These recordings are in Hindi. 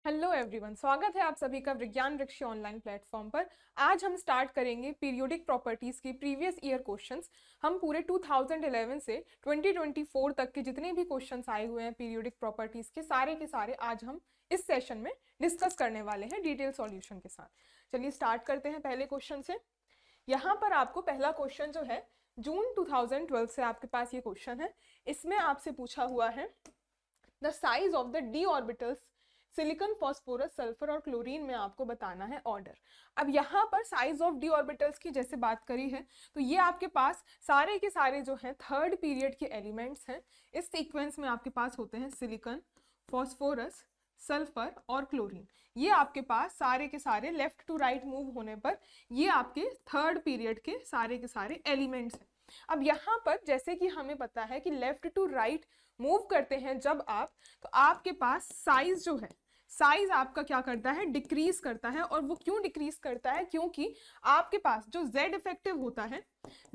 हेलो एवरीवन, स्वागत है आप सभी का विज्ञान वृक्ष ऑनलाइन प्लेटफॉर्म पर। आज हम स्टार्ट करेंगे पीरियोडिक प्रॉपर्टीज की प्रीवियस ईयर क्वेश्चंस। हम पूरे 2011 से 2024 तक के जितने भी क्वेश्चंस आए हुए हैं पीरियोडिक प्रॉपर्टीज के सारे आज हम इस सेशन में डिस्कस करने वाले हैं डिटेल सॉल्यूशन के साथ। चलिए स्टार्ट करते हैं पहले क्वेश्चन से। यहाँ पर आपको पहला क्वेश्चन जो है जून 2012 से आपके पास ये क्वेश्चन है। इसमें आपसे पूछा हुआ है the size of the D orbitals silicon, phosphorus, sulphur और क्लोरीन में आपको बताना है ऑर्डर। अब यहाँ पर साइज ऑफ डी ऑर्बिटल्स की जैसे बात करी है तो ये आपके पास सारे के सारे जो हैं थर्ड पीरियड के एलिमेंट्स हैं। इस सीक्वेंस में आपके पास होते हैं सिलिकॉन, फॉस्फोरस, सल्फर और क्लोरीन। ये आपके पास सारे के सारे लेफ्ट टू राइट मूव होने पर ये आपके थर्ड पीरियड के सारे एलिमेंट्स हैं। अब यहाँ पर जैसे कि हमें पता है कि लेफ्ट टू राइट मूव करते हैं जब आप, तो आपके पास साइज जो है, साइज आपका क्या करता है, डिक्रीज करता है। और वो क्यों डिक्रीज करता है? क्योंकि आपके पास जो Z इफेक्टिव होता है,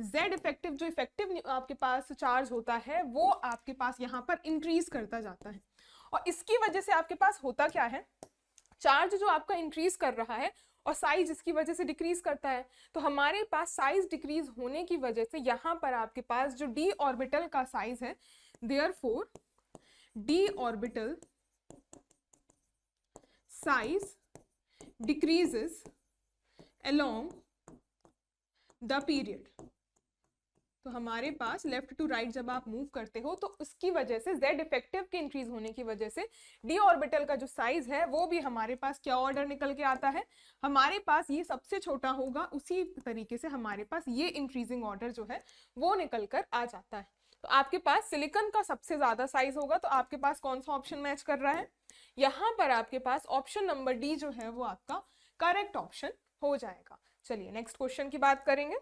Z इफेक्टिव जो इफेक्टिव आपके पास चार्ज होता है वो आपके पास यहाँ पर इंक्रीज करता जाता है। और इसकी वजह से आपके पास होता क्या है, चार्ज जो आपका इंक्रीज कर रहा है और साइज इसकी वजह से डिक्रीज करता है। तो हमारे पास साइज डिक्रीज होने की वजह से यहाँ पर आपके पास जो डी ऑर्बिटल का साइज है, therefore D orbital size decreases along the period। तो हमारे पास लेफ्ट टू राइट जब आप मूव करते हो तो उसकी वजह से Z इफेक्टिव के इंक्रीज होने की वजह से डी ऑर्बिटल का जो साइज है वो भी हमारे पास क्या ऑर्डर निकल के आता है, हमारे पास ये सबसे छोटा होगा। उसी तरीके से हमारे पास ये इंक्रीजिंग ऑर्डर जो है वो निकल कर आ जाता है। तो आपके पास सिलिकॉन का सबसे ज्यादा साइज होगा, तो आपके पास कौन सा ऑप्शन मैच कर रहा है? यहाँ पर आपके पास ऑप्शन नंबर डी जो है वो आपका करेक्ट ऑप्शन हो जाएगा। चलिए नेक्स्ट क्वेश्चन की बात करेंगे।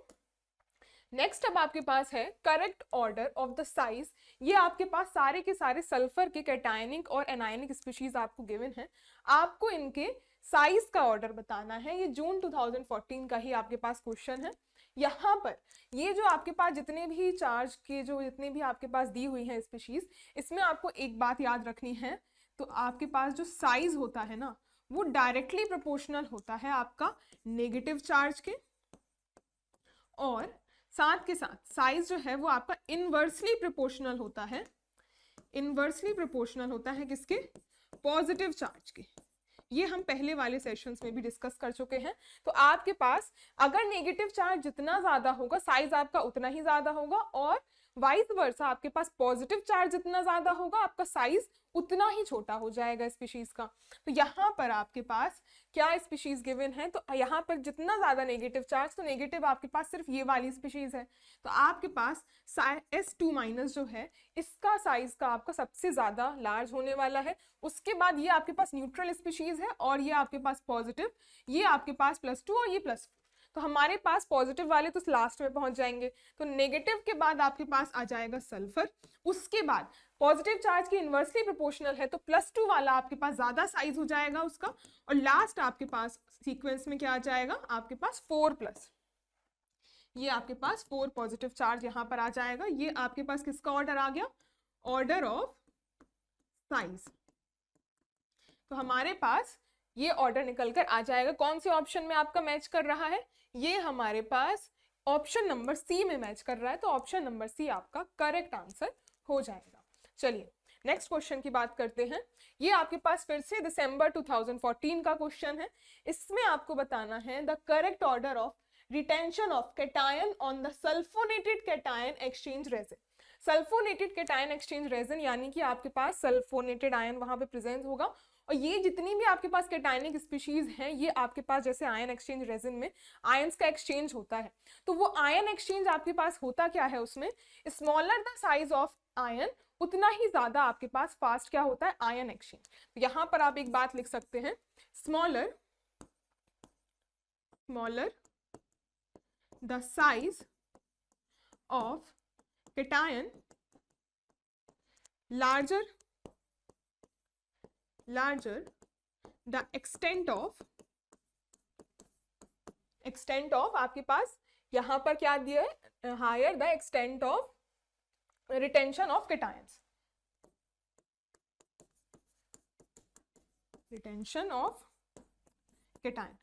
नेक्स्ट अब आपके पास है correct order of the size. ये आपके पास सारे के सारे सल्फर के कैटायनिक और एनायनिक स्पीशीज आपको गिवन है। आपको इनके साइज का ऑर्डर बताना है। ये जून 2014 का ही आपके पास क्वेश्चन है। यहाँ पर ये जो आपके पास जितने भी चार्ज के जो जितने भी आपके पास दी हुई है स्पीशीज, इसमें आपको एक बात याद रखनी है। तो आपके पास जो साइज होता है ना वो डायरेक्टली प्रोपोर्शनल होता है आपका नेगेटिव चार्ज के, और साथ के साथ साइज जो है वो आपका इनवर्सली प्रोपोर्शनल होता है। इनवर्सली प्रोपोर्शनल होता है किसके? पॉजिटिव चार्ज के। ये हम पहले वाले सेशंस में भी डिस्कस कर चुके हैं। तो आपके पास अगर नेगेटिव चार्ज जितना ज्यादा होगा साइज आपका उतना ही ज्यादा होगा, और वाइस वर्सा आपके पास पॉजिटिव चार्ज जितना ज्यादा होगा आपका साइज उतना ही छोटा हो जाएगा स्पीशीज का। तो यहाँ पर आपके पास क्या स्पीशीज गिवन है? तो यहाँ पर जितना ज्यादा नेगेटिव चार्ज, तो नेगेटिव आपके पास सिर्फ ये वाली स्पीशीज है। तो आपके पास S2- जो है इसका साइज का आपका सबसे ज्यादा लार्ज होने वाला है। उसके बाद ये आपके पास न्यूट्रल स्पीशीज है, और ये आपके पास पॉजिटिव, ये आपके पास +2 और ये +4। तो हमारे पास पॉजिटिव वाले तो लास्ट में पहुंच जाएंगे। तो नेगेटिव के बाद आपके पास आ जाएगा सल्फर। उसके बाद पॉजिटिव चार्ज की इनवर्सली प्रोपोर्शनल है तो +2 वाला आपके पास ज्यादा साइज हो जाएगा उसका, और लास्ट आपके पास सीक्वेंस में क्या आ जाएगा, आपके पास 4+। ये आपके पास 4 पॉजिटिव चार्ज यहाँ पर आ जाएगा। ये आपके पास किसका ऑर्डर आ गया? Order of size. तो हमारे पास ये ऑर्डर निकल कर आ जाएगा। कौन से ऑप्शन में आपका मैच कर रहा है? ये हमारे पास ऑप्शन नंबर सी में मैच कर रहा है। तो ऑप्शन नंबर सी आपका करेक्ट आंसर हो जाएगा। चलिए नेक्स्ट क्वेश्चन की बात करते हैं। ये आपके पास फिर से दिसंबर 2014 का क्वेश्चन है। इसमें आपको बताना है the correct order of retention of cation on the sulphonated cation exchange resin. Sulphonated cation exchange resin यानी कि आपके पास सल्फोनेटेड आयन वहां पे प्रेजेंट होगा, और ये जितनी भी आपके पास कैटायनिक स्पीशीज हैं ये आपके पास जैसे आयन एक्सचेंज रेजिन में आयंस का एक्सचेंज होता है। तो वो आयन एक्सचेंज आपके पास होता क्या है, उसमें smaller the size of ion उतना ही ज्यादा आपके पास फास्ट क्या होता है, आयन एक्सचेंज। तो यहां पर आप एक बात लिख सकते हैं, smaller the size of cation, larger the extent of आपके पास यहां पर क्या दिया है, higher the extent of retention of cations. Retention of cation.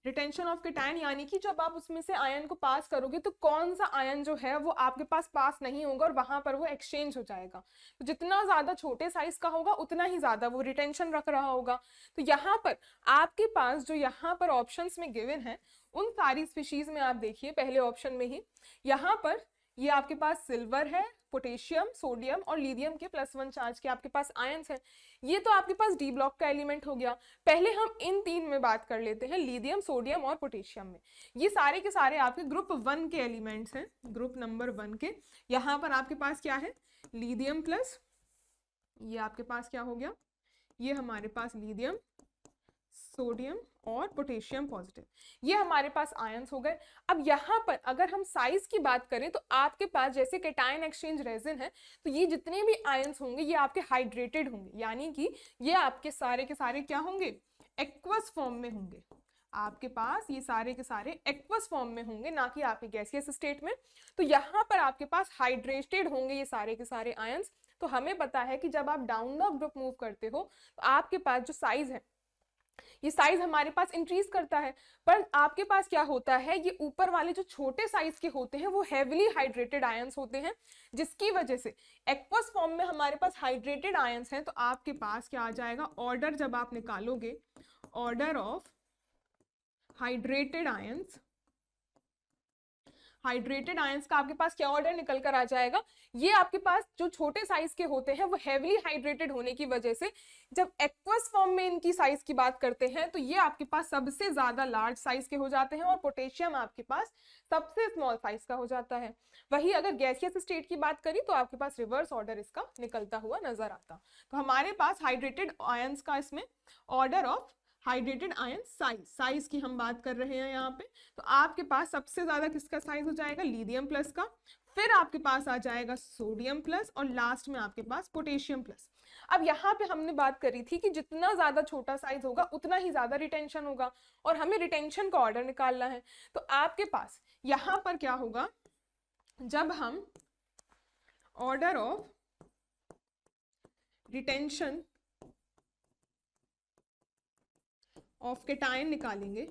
Retention of cation यानी कि जब आप उसमें से आयन को पास करोगे तो कौन सा आयन जो है वो आपके पास पास नहीं होगा और वहां पर वो एक्सचेंज हो जाएगा। तो जितना ज्यादा छोटे साइज का होगा उतना ही ज्यादा वो रिटेंशन रख रहा होगा। तो यहाँ पर आपके पास जो यहाँ पर ऑप्शंस में गिवन है उन सारी स्पीशीज में आप देखिए पहले ऑप्शन में ही यहाँ पर ये आपके पास सिल्वर है, पोटेशियम, सोडियम और लिथियम के +1 चार्ज के आपके पास आयंस हैं। ये तो आपके पास डी ब्लॉक का एलिमेंट हो गया। पहले हम इन तीन में बात कर लेते हैं, लिथियम, सोडियम और पोटेशियम में। ये सारे के सारे आपके ग्रुप 1 के एलिमेंट्स हैं, ग्रुप नंबर 1 के। यहाँ पर आपके पास क्या है, लिथियम प्लस ये आपके पास क्या हो गया, ये हमारे पास लिथियम, सोडियम और पोटेशियम पॉजिटिव, ये हमारे पास आयंस हो गए। अब यहाँ पर अगर हम साइज की बात करें तो आपके पास जैसे केटायन एक्सचेंज रेजिन है तो ये जितने भी आयंस होंगे ये आपके हाइड्रेटेड होंगे, यानी कि ये आपके सारे के सारे क्या होंगे, एक्वस फॉर्म में होंगे। आपके पास ये सारे के सारे एक्वस फॉर्म में होंगे, ना कि आपके गैसियस स्टेट में। तो यहाँ पर आपके पास हाइड्रेटेड होंगे ये सारे के सारे आयंस। तो हमें पता है कि जब आप डाउन द ग्रुप मूव करते हो तो आपके पास जो साइज है ये साइज हमारे पास इंक्रीज करता है, पर आपके पास क्या होता है, ये ऊपर वाले जो छोटे साइज के होते हैं वो हेवीली हाइड्रेटेड आयंस होते हैं, जिसकी वजह से एक्वस फॉर्म में हमारे पास हाइड्रेटेड आयंस हैं। तो आपके पास क्या आ जाएगा, ऑर्डर जब आप निकालोगे, order of hydrated ions, hydrated ions का आपके पास क्या ऑर्डर निकल कर आ जाएगा, ये आपके पास जो छोटे साइज के होते हैं वो हेवीली हाइड्रेटेड होने की वजह से जब एक्वस फॉर्म में इनकी साइज की बात करते हैं तो ये आपके पास सबसे ज्यादा लार्ज साइज के हो जाते हैं और पोटेशियम आपके पास सबसे स्मॉल साइज का हो जाता है। वही अगर गैसियस स्टेट की बात करी तो आपके पास रिवर्स ऑर्डर इसका निकलता हुआ नजर आता। तो हमारे पास हाइड्रेटेड आयंस का इसमें order of hydrated ion size की हम बात कर रहे हैं यहाँ पे। तो आपके पास सबसे ज्यादा किसका साइज हो जाएगा, लिथियम प्लस का, फिर आपके पास आ जाएगा सोडियम प्लस और लास्ट में आपके पास पोटेशियम प्लस। अब यहाँ पे हमने बात करी थी कि जितना ज्यादा छोटा साइज होगा उतना ही ज्यादा रिटेंशन होगा और हमें रिटेंशन का ऑर्डर निकालना है। तो आपके पास यहाँ पर क्या होगा, जब हम order of retention of cation निकालेंगे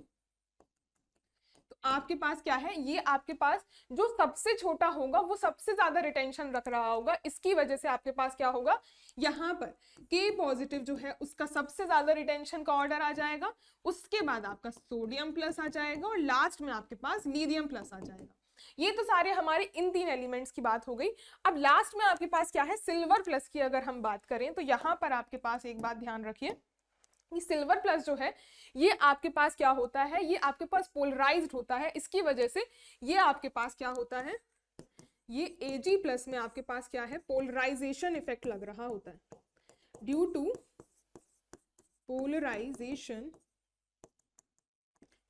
तो आपके पास क्या है, ये आपके पास जो सबसे छोटा होगा वो सबसे ज्यादा रिटेंशन रख रहा होगा। इसकी वजह से आपके पास क्या होगा, यहाँ पर के पॉजिटिव जो है उसका सबसे ज्यादा रिटेंशन का ऑर्डर आ जाएगा, उसके बाद आपका सोडियम प्लस आ जाएगा और लास्ट में आपके पास लिथियम प्लस आ जाएगा। ये तो सारे हमारे इन तीन एलिमेंट्स की बात हो गई। अब लास्ट में आपके पास क्या है, सिल्वर प्लस की अगर हम बात करें तो यहाँ पर आपके पास एक बात ध्यान रखिए, ये सिल्वर प्लस जो है ये आपके पास क्या होता है, ये आपके पास पोलराइज्ड होता है। इसकी वजह से ये आपके पास क्या होता है, ये Ag प्लस में आपके पास क्या है, पोलराइजेशन इफेक्ट लग रहा होता है, ड्यू टू पोलराइजेशन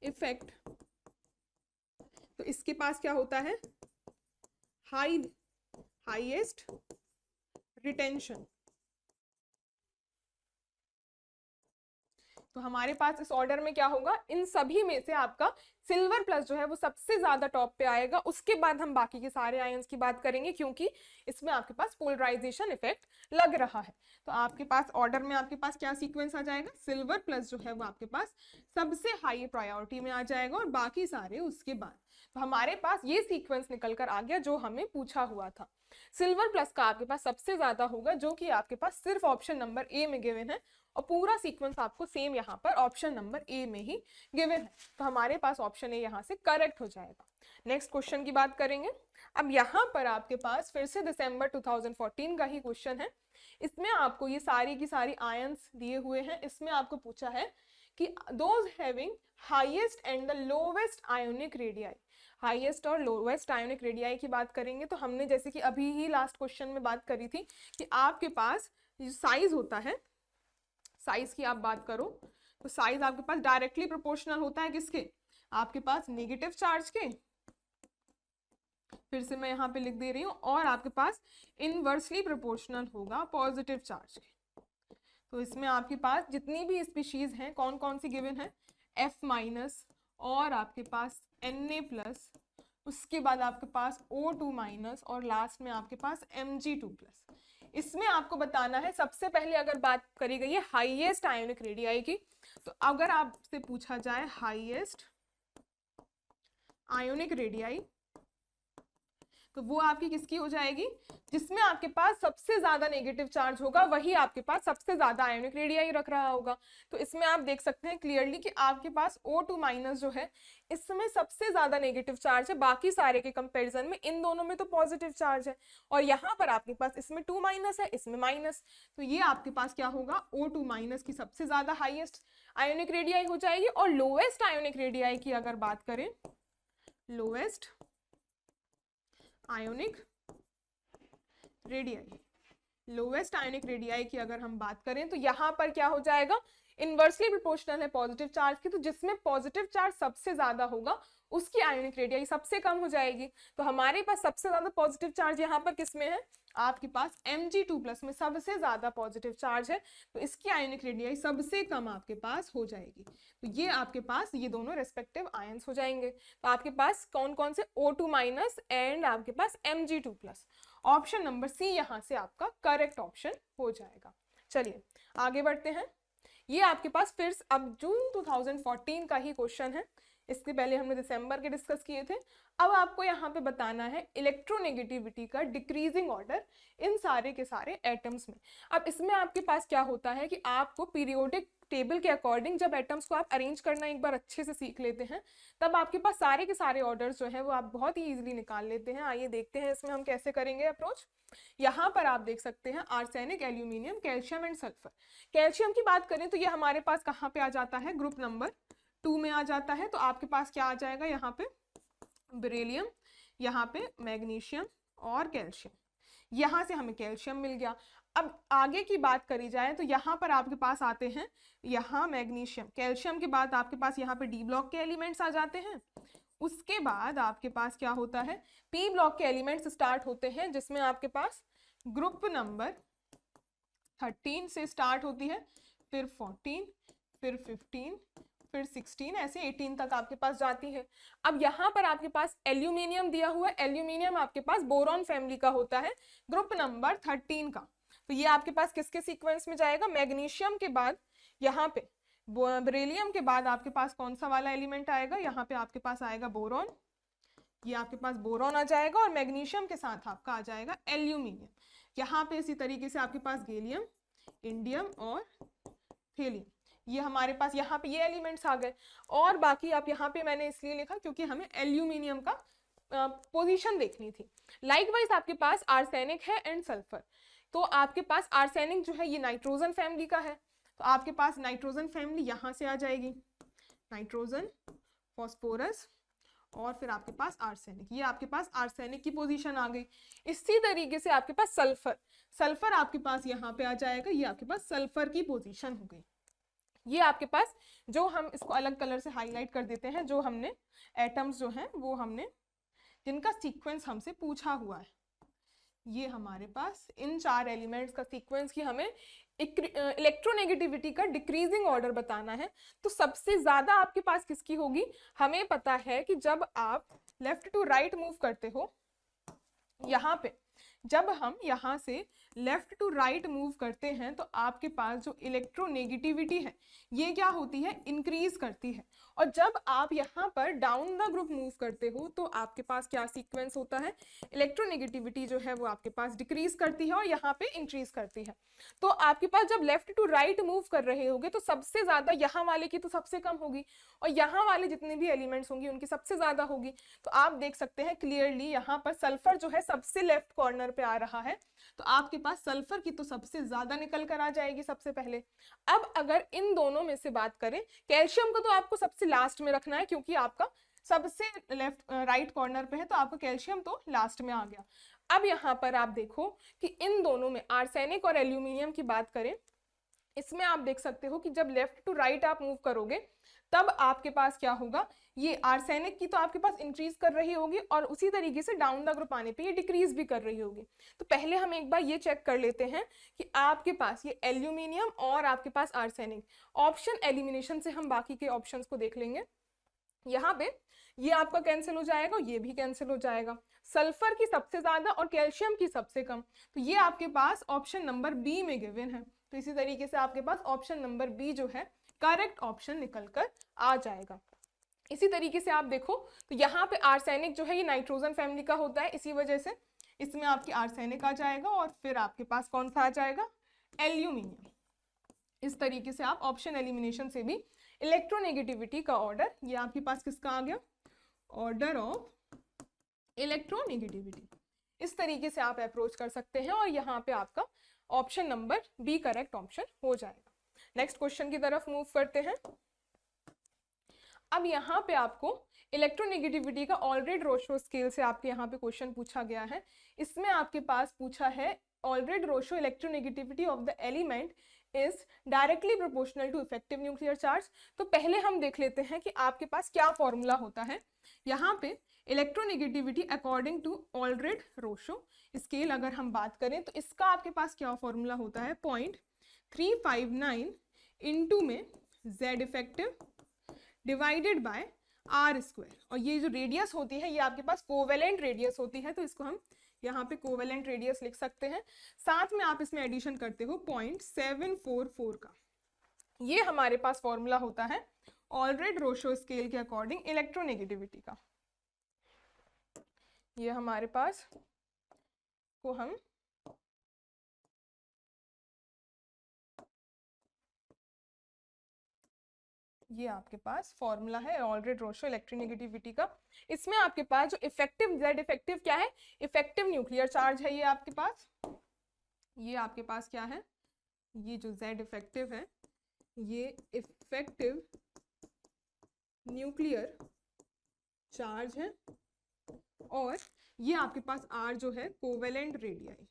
इफेक्ट। तो इसके पास क्या होता है, हाईएस्ट रिटेंशन। तो हमारे पास इस ऑर्डर में क्या होगा, इन सभी में से आपका सिल्वर प्लस जो है वो सबसे ज्यादा टॉप पे आएगा, उसके बाद हम बाकी के सारे आयंस की बात करेंगे क्योंकि इसमें आपके पास पोलराइजेशन इफेक्ट लग रहा है। तो आपके पास ऑर्डर में आपके पास क्या सीक्वेंस आ जाएगा, सिल्वर प्लस जो है वो आपके पास सबसे हाई प्रायोरिटी में आ जाएगा और बाकी सारे उसके बाद। तो हमारे पास ये सीक्वेंस निकल कर आ गया जो हमें पूछा हुआ था। सिल्वर प्लस का आपके पास सबसे ज्यादा होगा जो कि आपके पास सिर्फ ऑप्शन नंबर ए में गिवन है और पूरा सीक्वेंस आपको सेम यहाँ पर ऑप्शन नंबर ए में ही गिवन है। तो हमारे पास ऑप्शन ए यहाँ से करेक्ट हो जाएगा। नेक्स्ट क्वेश्चन की बात करेंगे। अब यहाँ पर आपके पास फिर से दिसंबर 2014 का ही क्वेश्चन है। इसमें आपको ये सारी की सारी आयंस दिए हुए हैं। इसमें आपको पूछा है कि those having highest and the lowest ionic radii, highest और लोवेस्ट आयोनिक रेडियाई की बात करेंगे। तो हमने जैसे कि अभी ही लास्ट क्वेश्चन में बात करी थी कि आपके पास जो साइज होता है, साइज की आप बात करो तो साइज आपके पास डायरेक्टली प्रोपोर्शनल होता है किसके, आपके पास नेगेटिव चार्ज के, फिर से मैं यहाँ पे लिख दे रही हूँ, और आपके पास इनवर्सली प्रोपोर्शनल होगा पॉजिटिव चार्ज के। तो इसमें आपके पास जितनी भी स्पीशीज हैं कौन कौन सी गिवन है, F माइनस और आपके पास Na प्लस, उसके बाद आपके पास O2 माइनस और लास्ट में आपके पास Mg2 प्लस। इसमें आपको बताना है, सबसे पहले अगर बात करी गई है हाईएस्ट आयोनिक रेडियाई की, तो अगर आपसे पूछा जाए हाईएस्ट आयोनिक रेडियाई, तो वो आपकी किसकी हो जाएगी, जिसमें आपके पास सबसे ज्यादा नेगेटिव चार्ज होगा वही आपके पास सबसे ज्यादा आयोनिक रेडियाई रख रहा होगा। तो इसमें आप देख सकते हैं क्लियरली कि आपके पास O2 माइनस जो है इसमें सबसे ज्यादा नेगेटिव चार्ज है, बाकी सारे के कंपैरिजन में इन दोनों में तो पॉजिटिव चार्ज है, और यहाँ पर आपके पास इसमें 2 माइनस है, इसमें माइनस, तो ये आपके पास क्या होगा, O2 माइनस की सबसे ज्यादा हाईएस्ट आयोनिक रेडियाई हो जाएगी। और लोएस्ट आयोनिक रेडियाई की अगर बात करें, lowest ionic radii, lowest ionic radii की अगर हम बात करें तो यहां पर क्या हो जाएगा, इनवर्सली प्रोपोर्शनल है पॉजिटिव चार्ज की, तो जिसमें पॉजिटिव चार्ज सबसे ज्यादा होगा उसकी आयोनिक रेडियाई सबसे कम हो जाएगी। तो हमारे पास सबसे ज्यादा पॉजिटिव चार्ज यहाँ पर किसमें है, आपके पास Mg2+ में सबसे ज्यादा पॉजिटिव चार्ज है, तो इसकी आयोनिक रेडियाई सबसे कम आपके पास हो जाएगी। तो ये आपके पास ये दोनों रेस्पेक्टिव आयंस हो जाएंगे। तो आपके पास कौन कौन से, O2 माइनस एंड आपके पास Mg2+। ऑप्शन नंबर सी यहाँ से आपका करेक्ट ऑप्शन हो जाएगा। चलिए आगे बढ़ते हैं। ये आपके पास फिर अब जून 2014 का ही क्वेश्चन है, इसके पहले हमने दिसंबर के डिस्कस किए थे। अब आपको यहाँ पे बताना है इलेक्ट्रोनेगेटिविटी का डिक्रीजिंग ऑर्डर इन सारे के सारे एटम्स में। अब इसमें आपके पास क्या होता है कि आपको पीरियोडिक टेबल के अकॉर्डिंग जब एटम्स को आप अरेंज करना एक बार अच्छे से सीख लेते हैं, तब आपके पास सारे के सारे ऑर्डर्स जो है वो आप बहुत ही ईजिली निकाल लेते हैं। आइए देखते हैं इसमें हम कैसे करेंगे अप्रोच। यहाँ पर आप देख सकते हैं arsenic, aluminium, calcium and sulphur. Calcium की बात करें तो ये हमारे पास कहाँ पे आ जाता है, ग्रुप नंबर 2 में आ जाता है। तो आपके पास क्या आ जाएगा, यहाँ पे बेरिलियम, यहाँ पे मैग्नीशियम और कैल्शियम, यहाँ से हमें कैल्शियम मिल गया। अब आगे की बात करी जाए तो यहाँ पर आपके पास आते हैं, यहाँ मैग्नीशियम, कैल्शियम के बाद आपके पास यहाँ पे डी ब्लॉक के एलिमेंट्स आ जाते हैं। उसके बाद आपके पास क्या होता है, पी ब्लॉक के एलिमेंट्स स्टार्ट होते हैं, जिसमें आपके पास ग्रुप नंबर 13 से स्टार्ट होती है, फिर 14, फिर 15, फिर 16, ऐसे 18 तक आपके पास जाती है। अब यहाँ पर आपके पास एल्यूमिनियम दिया हुआ है, एल्यूमिनियम आपके पास बोरॉन फैमिली का होता है, ग्रुप नंबर 13 का। तो ये आपके पास किसके सीक्वेंस में जाएगा, मैग्नीशियम के बाद यहाँ पे बेरिलियम के बाद आपके पास कौन सा वाला एलिमेंट आएगा, यहाँ पे आपके पास आएगा बोरॉन, ये आपके पास बोरॉन आ जाएगा, और मैग्नीशियम के साथ आपका आ जाएगा एल्यूमिनियम। यहाँ पे इसी तरीके से आपके पास गैलियम, इंडियम और हेलियम, ये हमारे पास यहाँ पे ये एलिमेंट्स आ गए। और बाकी आप यहाँ पे मैंने इसलिए लिखा क्योंकि हमें एल्यूमिनियम का पोजीशन देखनी थी। लाइकवाइज आपके पास आर्सेनिक है एंड सल्फर। तो आपके पास आर्सेनिक जो है ये नाइट्रोजन फैमिली का है, तो आपके पास नाइट्रोजन फैमिली यहाँ से आ जाएगी, नाइट्रोजन, फॉस्फोरस और फिर आपके पास आर्सेनिक, ये आपके पास आर्सेनिक की पोजीशन आ गई। इसी तरीके से आपके पास सल्फर, सल्फर आपके पास यहाँ पे आ जाएगा, ये आपके पास सल्फर की पोजीशन हो गई। ये आपके पास जो हम इसको अलग कलर से हाईलाइट कर देते हैं, जो हमने एटम्स जो हैं वो हमने जिनका सीक्वेंस हमसे पूछा हुआ है, ये हमारे पास इन 4 एलिमेंट्स का सीक्वेंस की हमें इलेक्ट्रोनेगेटिविटी का डिक्रीजिंग ऑर्डर बताना है। तो सबसे ज्यादा आपके पास किसकी होगी, हमें पता है कि जब आप लेफ्ट टू राइट मूव करते हो, यहाँ पे जब हम यहाँ से लेफ्ट टू राइट मूव करते हैं तो आपके पास जो इलेक्ट्रोनेगेटिविटी है ये क्या होती है, इंक्रीज करती है। और जब आप यहाँ पर डाउन द ग्रुप मूव करते हो तो आपके पास क्या सीक्वेंस होता है, इलेक्ट्रोनेगेटिविटी जो है वो आपके पास डिक्रीज करती है और यहाँ पे इंक्रीज करती है। तो आपके पास जब लेफ्ट टू राइट मूव कर रहे होगे तो सबसे ज्यादा यहाँ वाले की तो सबसे कम होगी, और यहाँ वाले जितने भी एलिमेंट्स होंगी उनकी सबसे ज्यादा होगी। तो आप देख सकते हैं क्लियरली यहाँ पर सल्फर जो है सबसे लेफ्ट कॉर्नर पे आ रहा है, तो आपके पास सल्फर की तो सबसे ज्यादा निकल कर आ जाएगी सबसे पहले। अब अगर इन दोनों में से बात करें, कैल्शियम को तो आपको सबसे लास्ट में रखना है क्योंकि आपका सबसे लेफ्ट राइट कॉर्नर पे है, तो आपका कैल्शियम तो लास्ट में आ गया। अब यहाँ पर आप देखो कि इन दोनों में आर्सेनिक और एल्यूमिनियम की बात करें, इसमें आप देख सकते हो कि जब लेफ्ट टू राइट आप मूव करोगे तब आपके पास क्या होगा, ये आर्सेनिक की तो आपके पास इंक्रीज कर रही होगी और उसी तरीके से डाउन द ग्रुप आने पे ये डिक्रीज भी कर रही होगी। तो पहले हम एक बार ये चेक कर लेते हैं कि आपके पास ये एल्यूमिनियम और आपके पास आर्सेनिक, ऑप्शन एलिमिनेशन से हम बाकी के ऑप्शंस को देख लेंगे। यहाँ पे ये आपका कैंसिल हो जाएगा, ये भी कैंसिल हो जाएगा, सल्फर की सबसे ज्यादा और कैल्शियम की सबसे कम, तो ये आपके पास ऑप्शन नंबर बी में गिवन है। तो इसी तरीके से आपके पास ऑप्शन नंबर बी जो है करेक्ट ऑप्शन निकल कर आ जाएगा। इसी तरीके से आप देखो तो यहाँ पे आर्सेनिक जो है ये नाइट्रोजन फैमिली का होता है, इसी वजह से इसमें आपकी आर्सेनिक आ जाएगा, और फिर आपके पास कौन सा आ जाएगा, एल्यूमिनियम। इस तरीके से आप ऑप्शन एलिमिनेशन से भी इलेक्ट्रोनेगेटिविटी का ऑर्डर, ये आपके पास किसका आ गया, ऑर्डर ऑफ इलेक्ट्रोनेगेटिविटी, इस तरीके से आप अप्रोच कर सकते हैं, और यहाँ पे आपका option number B correct option हो जाएगा। नेक्स्ट क्वेश्चन की तरफ मूव करते हैं। अब यहाँ पे आपको इलेक्ट्रोनेगेटिविटी का ऑलरेड-रोशो स्केल से आपके यहाँ पे क्वेश्चन पूछा गया है। इसमें आपके पास पूछा है Allred Rochow electronegativity of the element is directly proportional to effective nuclear charge. तो पहले हम देख लेते हैं कि आपके पास क्या फॉर्मूला होता है। यहाँ पे इलेक्ट्रोनेगेटिविटी अकॉर्डिंग टू ऑलरेड-रोशो स्केल अगर हम बात करें तो इसका आपके पास क्या फॉर्मूला होता है, 0.359 इंटू में Z effective divided by R square, और ये जो रेडियस होती है ये आपके पास कोवेलेंट रेडियस होती है, तो इसको हम यहाँ पे कोवेलेंट रेडियस लिख सकते हैं। साथ में आप इसमें एडिशन करते हो 0.744 का, ये हमारे पास फॉर्मूला होता है ऑलरेड-रोशो स्केल के अकॉर्डिंग इलेक्ट्रोनेगेटिविटी का। ये हमारे पास को हम ये आपके पास फॉर्मूला है ऑलरेड-रोशो इलेक्ट्रोनेगेटिविटी का। इसमें आपके पास जो इफेक्टिव Z इफेक्टिव क्या है, इफेक्टिव न्यूक्लियर चार्ज है, ये आपके पास, ये आपके पास क्या है, ये जो Z इफेक्टिव है ये इफेक्टिव न्यूक्लियर चार्ज है, और ये आपके पास R जो है कोवेलेंट रेडियाई।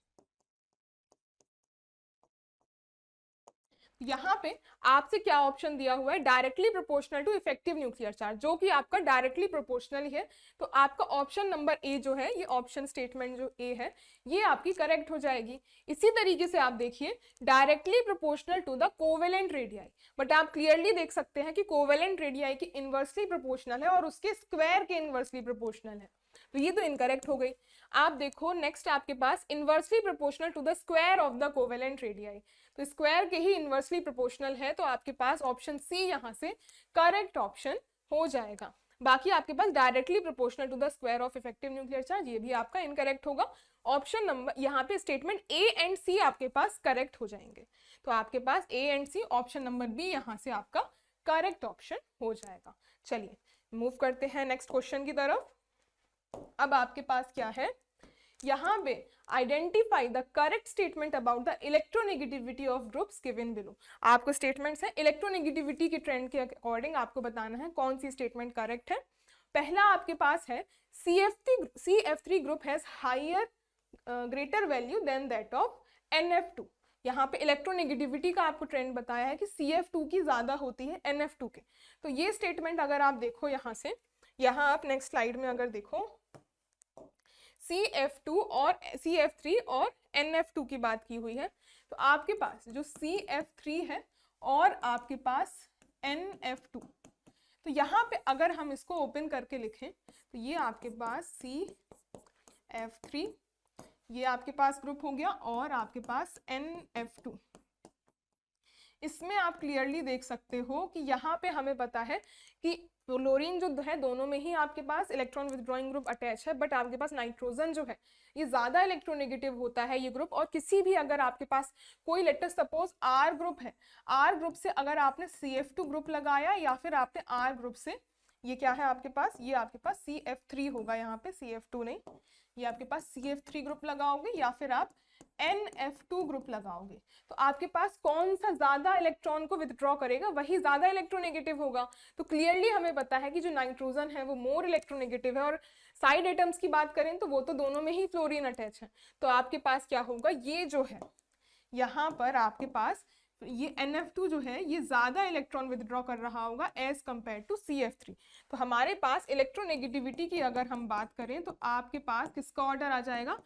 यहाँ पे आपसे क्या ऑप्शन दिया हुआ है, directly proportional to effective nuclear charge, जो कि आपका डायरेक्टली प्रोपोर्शनल ही है। तो आपका ऑप्शन नंबर ए जो है, ये ऑप्शन स्टेटमेंट जो ए है ये आपकी करेक्ट हो जाएगी। इसी तरीके से आप देखिए directly proportional to the covalent radii, but आप क्लियरली देख सकते हैं कि कोवेलेंट रेडियाई की इनवर्सली प्रोपोर्शनल है और उसके स्क्वायर के इनवर्सली प्रोपोर्शनल है, तो ये तो इनकरेक्ट हो गई। आप देखो नेक्स्ट आपके पास inversely proportional to the square of the covalent radii, तो स्क्वायर के ही इनवर्सली प्रोपोर्शनल है, तो आपके पास ऑप्शन सी यहाँ से करेक्ट ऑप्शन हो जाएगा। बाकी आपके पास directly proportional to the square of effective nuclear charge, ये भी आपका इनकरेक्ट होगा। ऑप्शन नंबर यहाँ पे स्टेटमेंट ए एंड सी आपके पास करेक्ट हो जाएंगे, तो आपके पास A and C option number B यहाँ से आपका करेक्ट ऑप्शन हो जाएगा। चलिए मूव करते हैं नेक्स्ट क्वेश्चन की तरफ। अब आपके पास क्या है, यहाँ पे identify the correct statement about the electronegativity of groups given below. आपको स्टेटमेंट्स है इलेक्ट्रोनेगेटिविटी के ट्रेंड के अकॉर्डिंग आपको बताना है कौन सी स्टेटमेंट करेक्ट है। पहला आपके पास है CF3 group has higher greater value than that of NF2। यहाँ पे इलेक्ट्रोनेगेटिविटी का आपको ट्रेंड बताया है कि CF2 की ज्यादा होती है NF2 के, तो ये स्टेटमेंट अगर आप देखो यहाँ से, यहाँ आप नेक्स्ट स्लाइड में अगर देखो CF2 और CF3 और NF2 की बात की हुई है, तो आपके पास जो CF3 है और आपके पास NF2, तो यहाँ पे अगर हम इसको ओपन करके लिखें तो ये आपके पास CF3 ये आपके पास ग्रुप हो गया, और आपके पास NF2। इसमें आप क्लियरली देख सकते हो कि यहाँ पे हमें पता है कि फ्लोरीन जो है दोनों में ही आपके पास इलेक्ट्रॉन विथड्रॉइंग ग्रुप अटैच है, बट आपके पास नाइट्रोजन जो है ये ज्यादा इलेक्ट्रोनेगेटिव होता है ये ग्रुप, और किसी भी अगर आपके पास कोई let us suppose R group है, R ग्रुप से अगर आपने CF2 ग्रुप लगाया या फिर आपने R ग्रुप से, ये क्या है आपके पास, ये आपके पास CF3 होगा, यहाँ पे CF2 नहीं, ये आपके पास CF3 ग्रुप लगाओगे या फिर आप NF2 ग्रुप लगाओगे, तो आपके पास कौन सा ज्यादा इलेक्ट्रॉन को विथड्रॉ करेगा वही ज्यादा इलेक्ट्रोनेगेटिव होगा। तो क्लियरली हमें पता है कि जो नाइट्रोजन है वो मोर इलेक्ट्रोनेगेटिव है, और साइड एटम्स की बात करें तो वो तो दोनों में ही फ्लोरीन अटैच है, तो आपके पास क्या होगा, ये जो है यहाँ पर आपके पास ये NF2 जो है ये ज्यादा इलेक्ट्रॉन विदड्रॉ कर रहा होगा एज कंपेयर टू CF3। तो हमारे पास इलेक्ट्रोनेगेटिविटी की अगर हम बात करें तो आपके पास किसका ऑर्डर आ जाएगा,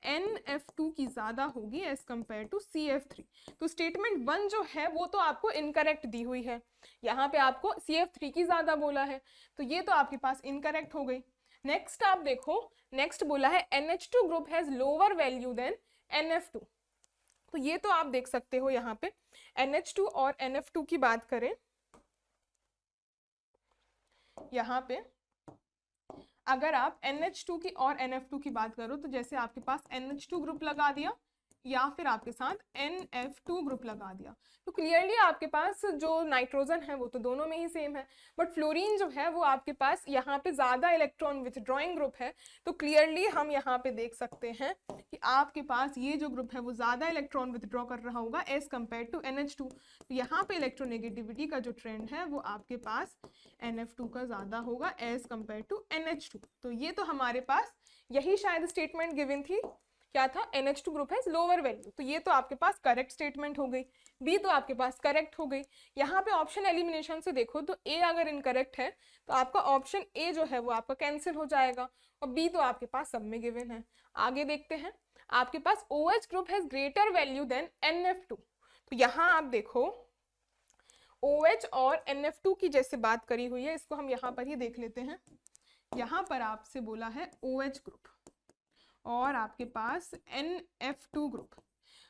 NF2 की ज्यादा होगी एज कंपेयर टू CF3। तो स्टेटमेंट 1 जो है वो तो आपको इनकरेक्ट दी हुई है, यहाँ पे आपको CF3 की ज्यादा बोला है, तो ये तो आपके पास इनकरेक्ट हो गई। नेक्स्ट आप देखो, नेक्स्ट बोला है NH2 group has lower value than NF2। तो ये तो आप देख सकते हो यहाँ पे NH2 और NF2 की बात करें, यहाँ पे अगर आप NH2 की और NF2 की बात करो तो जैसे आपके पास NH2 ग्रुप लगा दिया या फिर आपके साथ NF2 ग्रुप लगा दिया, तो क्लियरली आपके पास जो नाइट्रोजन है वो तो दोनों में ही सेम है, बट फ्लोरीन जो है वो आपके पास यहाँ पे ज्यादा इलेक्ट्रॉन विथड्रॉइंग ग्रुप है। तो क्लियरली हम यहाँ पे देख सकते हैं कि आपके पास ये जो ग्रुप है वो ज्यादा इलेक्ट्रॉन विथड्रॉ कर रहा होगा एज कंपेयर टू NH2। तो यहाँ पे इलेक्ट्रोनेगेटिविटी का जो ट्रेंड है वो आपके पास NF2 का ज्यादा होगा एज कंपेयर टू NH2। तो ये तो हमारे पास यही शायद स्टेटमेंट गिवन थी, क्या था, NH2 ग्रुप है लोअर वैल्यू। तो ये तो आपके पास करेक्ट स्टेटमेंट हो गई, बी तो आपके पास करेक्ट हो गई। यहाँ पे ऑप्शन एलिमिनेशन से देखो तो ए अगर इनकरेक्ट है तो आपका ऑप्शन ए जो है वो आपका कैंसिल हो जाएगा, और बी तो आपके पास सब में गिवन है। आगे देखते हैं, आपके पास OH group has greater value than NF2। तो यहाँ आप देखो OH और NF2 की जैसे बात करी हुई है, इसको हम यहाँ पर ही देख लेते हैं। यहाँ पर आपसे बोला है OH ग्रुप और आपके पास NF2 ग्रुप।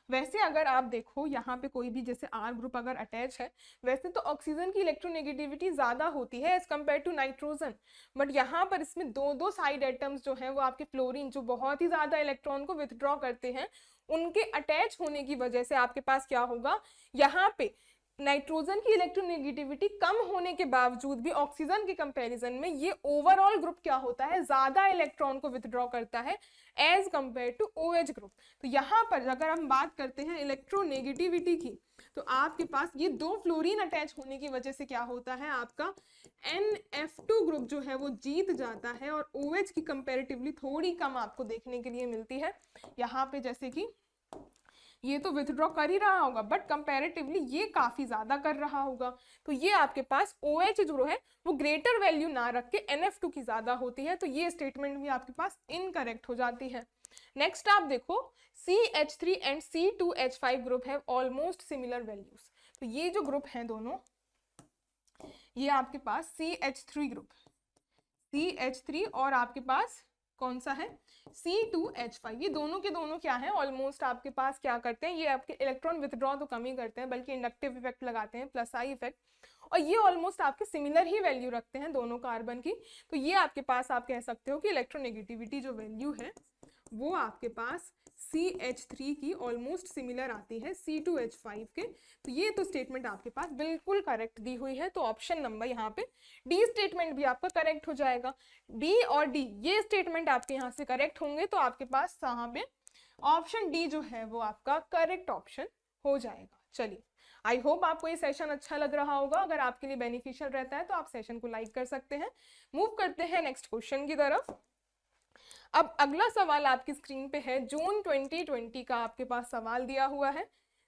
वैसे अगर आप देखो यहाँ पे कोई भी जैसे R ग्रुप अगर अटैच है, वैसे तो ऑक्सीजन की इलेक्ट्रोनेगेटिविटी ज्यादा होती है as compare to nitrogen, but यहाँ पर इसमें दो साइड एटम्स जो हैं वो आपके फ्लोरीन जो बहुत ही ज्यादा इलेक्ट्रॉन को विथड्रॉ करते हैं, उनके अटैच होने की वजह से आपके पास क्या होगा, यहाँ पे नाइट्रोजन की इलेक्ट्रोनेगेटिविटी कम होने के बावजूद भी ऑक्सीजन के कंपैरिजन में ये ओवरऑल ग्रुप क्या होता है, ज्यादा इलेक्ट्रॉन को विथड्रॉ करता है as compare to OH group. तो यहाँ पर अगर हम बात करते हैं इलेक्ट्रोनेगेटिविटी की, तो आपके पास ये दो फ्लोरीन अटैच होने की वजह से क्या होता है, आपका NF2 ग्रुप जो है वो जीत जाता है और OH की कंपैरेटिवली थोड़ी कम आपको देखने के लिए मिलती है। यहाँ पे जैसे कि ये तो विथड्रॉ कर ही रहा होगा बट कंपैरेटिवली ये काफी ज्यादा कर रहा होगा, तो ये आपके पास OH जो है वो ग्रेटर वैल्यू ना रख के NF2 की ज्यादा होती है, तो ये स्टेटमेंट भी आपके पास इनकरेक्ट हो जाती है। नेक्स्ट आप देखो CH3 एंड C2H5 ग्रुप है ऑलमोस्ट सिमिलर वैल्यूज। तो ये जो ग्रुप है दोनों, ये आपके पास CH3 ग्रुप, CH3 और आपके पास कौन सा है C2H5, ये दोनों के दोनों क्या है, ऑलमोस्ट आपके पास क्या करते हैं, ये आपके इलेक्ट्रॉन विथड्रॉ तो कम ही करते हैं बल्कि इंडक्टिव इफेक्ट लगाते हैं, प्लस आई इफेक्ट, और ये ऑलमोस्ट आपके सिमिलर ही वैल्यू रखते हैं दोनों कार्बन की। तो ये आपके पास आप कह सकते हो कि इलेक्ट्रोनेगेटिविटी जो वैल्यू है वो आपके पास CH3 की ऑलमोस्ट सिमिलर आती है C2H5 के। तो ये तो स्टेटमेंट आपके पास बिल्कुल करेक्ट दी हुई है, तो ऑप्शन नंबर यहाँ पे डी स्टेटमेंट भी आपका करेक्ट हो जाएगा। डी और डी ये स्टेटमेंट आपके यहाँ से करेक्ट होंगे, तो आपके पास यहाँ पे ऑप्शन डी जो है वो आपका करेक्ट ऑप्शन हो जाएगा। चलिए, आई होप आपको ये सेशन अच्छा लग रहा होगा। अगर आपके लिए बेनिफिशियल रहता है तो आप सेशन को लाइक कर सकते हैं। मूव करते हैं नेक्स्ट क्वेश्चन की तरफ। अब अगला सवाल आपकी स्क्रीन पे है, जून 2020 का आपके पास सवाल दिया हुआ है।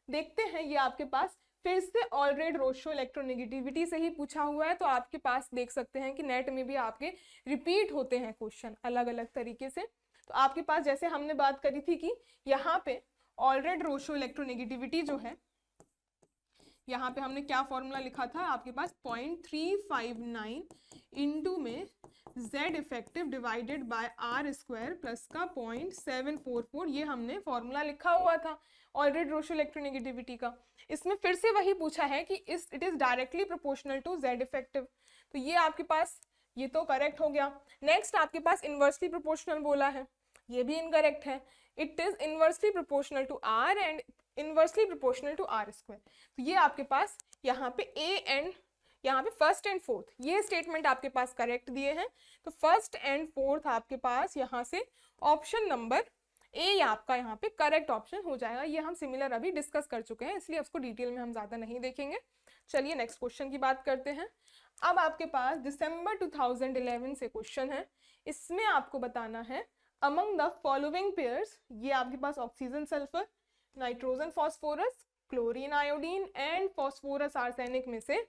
देखते हैं, ये आपके पास फिर से ऑलरेडी रोशो इलेक्ट्रोनेगेटिविटी से ही पूछा हुआ है, तो आपके पास देख सकते हैं कि नेट में भी आपके रिपीट होते हैं क्वेश्चन अलग अलग तरीके से। तो आपके पास जैसे हमने बात करी थी कि यहाँ पे ऑलरेडी रोशो इलेक्ट्रोनेगेटिविटी जो है, यहाँ पे हमने क्या फॉर्मूला लिखा था, आपके पास 0.359 इंटू में Z effective divided bye R square plus का 0.744, ये हमने फॉर्मूला लिखा हुआ था ऑलरेडी रोशो इलेक्ट्रोनेगेटिविटी का। इसमें फिर से वही पूछा है कि it is directly proportional to Z effective, तो ये आपके पास ये तो करेक्ट हो गया। नेक्स्ट आपके पास इनवर्सली प्रोपोर्शनल बोला है, ये भी इनकरेक्ट है। It is inversely proportional to R and inversely proportional to R square, तो ये आपके पास यहाँ पे ए एंड यहाँ पे फर्स्ट एंड फोर्थ ये स्टेटमेंट आपके पास करेक्ट दिए हैं, तो फर्स्ट एंड फोर्थ आपके पास यहाँ से ऑप्शन नंबर ए आपका यहाँ पे करेक्ट ऑप्शन हो जाएगा। ये हम सिमिलर अभी डिस्कस कर चुके हैं, इसलिए उसको डिटेल में हम ज्यादा नहीं देखेंगे। चलिए नेक्स्ट क्वेश्चन की बात करते हैं। अब आपके पास दिसंबर 2011 से क्वेश्चन है, इसमें आपको बताना है अमंग द फॉलोइंग पेयर्स, ये आपके पास oxygen sulphur, nitrogen phosphorus, chlorine iodine and phosphorus arsenic में से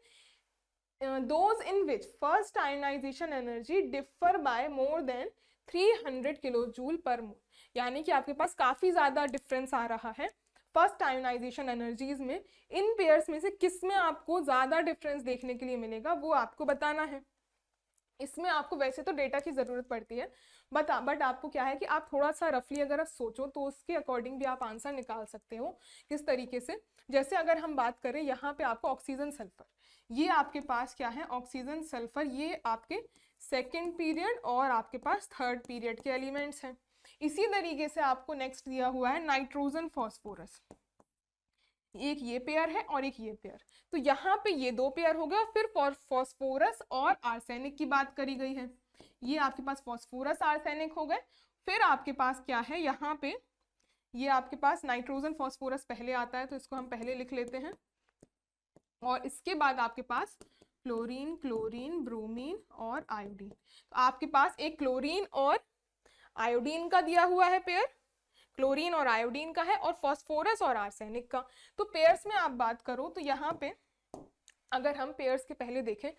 those in which first ionization energy differ by more than 300 kilojoule पर मोल, यानी कि आपके पास काफी ज्यादा डिफरेंस आ रहा है फर्स्ट आयोनाइजेशन एनर्जीज में। इन पेयर्स में से किस में आपको ज्यादा डिफरेंस देखने के लिए मिलेगा वो आपको बताना है। इसमें आपको वैसे तो डेटा की जरूरत पड़ती है बट आपको क्या है कि आप थोड़ा सा रफली अगर आप सोचो तो उसके अकॉर्डिंग भी आप आंसर निकाल सकते हो। किस तरीके से, जैसे अगर हम बात करें यहाँ पे आपको ऑक्सीजन सल्फर, ये आपके पास क्या है ऑक्सीजन सल्फर, ये आपके सेकेंड पीरियड और आपके पास थर्ड पीरियड के एलिमेंट्स हैं। इसी तरीके से आपको नेक्स्ट दिया हुआ है नाइट्रोजन फॉस्फोरस, एक ये पेयर है और एक ये पेयर, तो यहाँ पे ये दो पेयर हो गया। फिर फॉस्फोरस और आर्सेनिक की बात करी गई है, ये आपके पास फॉस्फोरस आर्सेनिक हो गए। फिर आपके पास क्या है यहाँ पे, ये आपके पास नाइट्रोजन फॉस्फोरस पहले आता है तो इसको हम पहले लिख लेते हैं, और इसके बाद आपके पास फ्लोरीन, क्लोरीन, ब्रोमीन और आयोडीन। तो आपके पास एक क्लोरीन और आयोडीन का दिया हुआ है पेयर, क्लोरीन और आयोडीन का है, और फॉस्फोरस और आर्सेनिक का। तो पेयर्स में आप बात करो तो यहाँ पे अगर हम पेयर्स के पहले देखें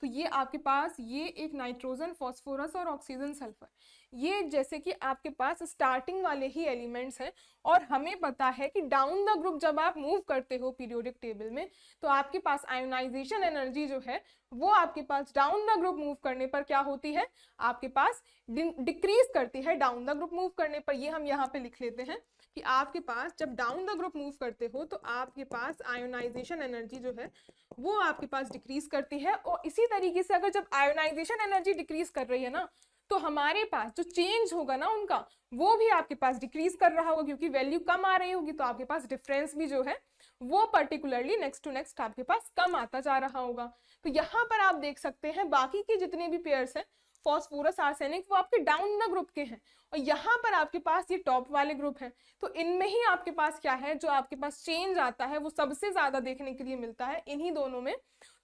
तो ये आपके पास ये एक नाइट्रोजन फॉस्फोरस और ऑक्सीजन सल्फर, ये जैसे कि आपके पास स्टार्टिंग वाले ही एलिमेंट्स हैं, और हमें पता है कि डाउन द ग्रुप जब आप मूव करते हो पीरियोडिक टेबल में तो आपके पास आयोनाइजेशन एनर्जी जो है वो आपके पास डाउन द ग्रुप मूव करने पर क्या होती है, आपके पास डिक्रीज करती है डाउन द ग्रुप मूव करने पर। ये हम यहाँ पे लिख लेते हैं कि आपके पास जब डाउन द ग्रुप मूव करते हो तो आपके पास आयोनाइजेशन एनर्जी जो है वो आपके पास डिक्रीज करती है। और इसी तरीके से अगर जब आयोनाइजेशन एनर्जी डिक्रीज कर रही है ना तो हमारे पास जो चेंज होगा ना उनका वो भी आपके पास डिक्रीज कर रहा होगा, क्योंकि वैल्यू कम आ रही होगी तो आपके पास डिफरेंस भी जो है वो पर्टिकुलरली नेक्स्ट टू नेक्स्ट आपके पास कम आता जा रहा होगा। तो यहाँ पर आप देख सकते हैं बाकी के जितने भी पेयर्स हैं फॉस्फोरस आर्सेनिक वो आपके डाउन द ग्रुप के हैं, और यहाँ पर आपके पास ये टॉप वाले ग्रुप हैं। तो इनमें ही आपके पास क्या है, जो आपके पास चेंज आता है वो सबसे ज्यादा देखने के लिए मिलता है इन्हीं दोनों में।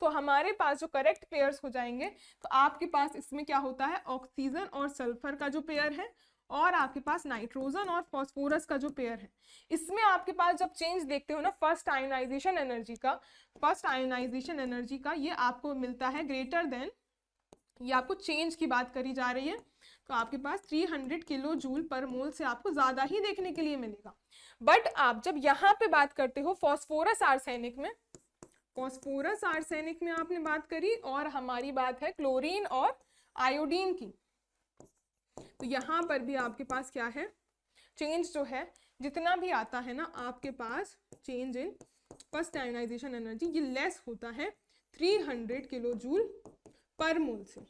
तो हमारे पास जो करेक्ट पेयर्स हो जाएंगे तो आपके पास इसमें क्या होता है ऑक्सीजन और सल्फर का जो पेयर है, और आपके पास नाइट्रोजन और फॉस्फोरस का जो पेयर है। इसमें आपके पास जब चेंज देखते हो ना फर्स्ट आयोनाइजेशन एनर्जी का ये आपको मिलता है ग्रेटर देन, ये आपको चेंज की बात करी जा रही है तो आपके पास 300 किलो जूल पर मोल से आपको ज्यादा ही देखने के लिए मिलेगा। बट आप जब यहाँ पे बात करते हो फॉस्फोरस आर्सेनिक में आपने बात करी, और हमारी बात है क्लोरीन और आयोडीन की, तो यहाँ पर भी आपके पास क्या है चेंज जो है जितना भी आता है ना आपके पास change in first ionisation energy ये लेस होता है 300 किलो जूल पर मोल से।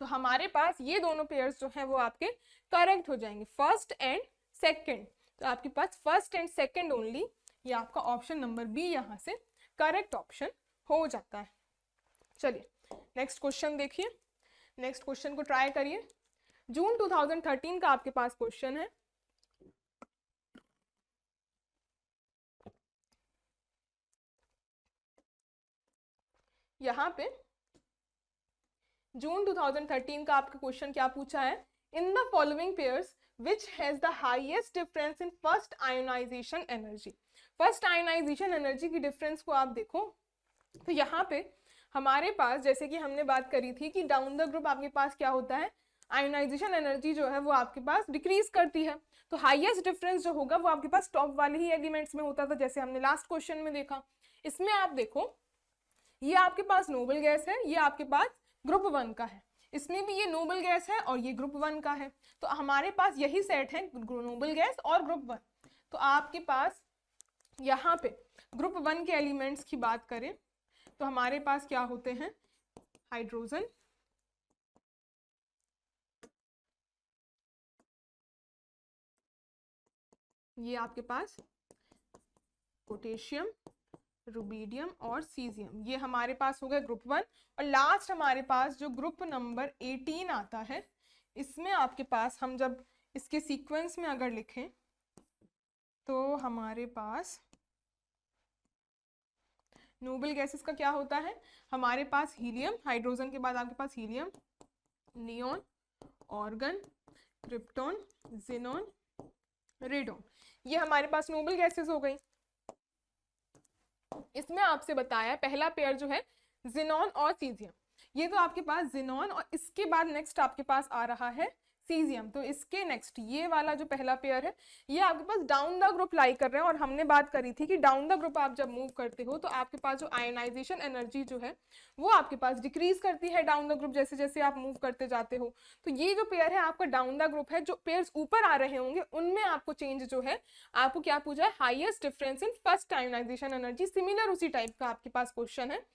तो हमारे पास ये दोनों पेयर्स जो हैं वो आपके करेक्ट हो जाएंगे फर्स्ट एंड सेकंड। तो आपके पास फर्स्ट एंड सेकंड ओनली, ये आपका ऑप्शन नंबर बी यहाँ से करेक्ट ऑप्शन हो जाता है। चलिए नेक्स्ट क्वेश्चन देखिए, नेक्स्ट क्वेश्चन को ट्राई करिए। जून 2013 का आपके पास क्वेश्चन है। यहाँ पे जून 2013 का आपका क्वेश्चन क्या पूछा है, in the following pairs which has the highest difference in first ionisation energy. First ionisation energy की डिफरेंस को आप देखो तो यहाँ पे हमारे पास जैसे कि हमने बात करी थी कि डाउन द ग्रुप आपके पास क्या होता है आयोनाइजेशन एनर्जी जो है वो आपके पास डिक्रीज करती है। तो हाईएस्ट डिफरेंस जो होगा वो आपके पास टॉप वाले ही एलिमेंट्स में होता था जैसे हमने लास्ट क्वेश्चन में देखा। इसमें आप देखो ये आपके पास नोबल गैस है, ये आपके पास ग्रुप 1 का है, इसमें भी ये नोबल गैस है और ये ग्रुप 1 का है। तो हमारे पास यही सेट है नोबल गैस और ग्रुप 1। तो आपके पास यहाँ पे ग्रुप 1 के एलिमेंट्स की बात करें तो हमारे पास क्या होते हैं हाइड्रोजन, ये आपके पास पोटेशियम, रुबीडियम और सीजियम, ये हमारे पास हो गया ग्रुप 1। और लास्ट हमारे पास जो ग्रुप नंबर 18 आता है इसमें आपके पास हम जब इसके सीक्वेंस में अगर लिखें तो हमारे पास नोबल गैसेस का क्या होता है, हमारे पास हीलियम, हाइड्रोजन के बाद आपके पास helium, neon, argon, krypton, xenon, radon, ये हमारे पास नोबल गैसेस हो गई। इसमें आपसे बताया पहला पेयर जो है जिनॉन और सीजियम, ये तो आपके पास जिनॉन और इसके बाद नेक्स्ट आपके पास आ रहा है सीजियम। तो इसके नेक्स्ट ये वाला जो पहला पेयर है ये आपके पास डाउन द ग्रुप लाई कर रहे हैं। और हमने बात करी थी कि डाउन द ग्रुप आप जब मूव करते हो तो आपके पास जो आयोनाइजेशन एनर्जी जो है वो आपके पास डिक्रीज करती है डाउन द ग्रुप जैसे जैसे आप मूव करते जाते हो। तो ये जो पेयर है आपका डाउन द ग्रुप है, जो पेयर्स ऊपर आ रहे होंगे उनमें आपको चेंज जो है, आपको क्या पूछा है, highest difference in first ionisation energy, similar उसी टाइप का आपके पास क्वेश्चन है।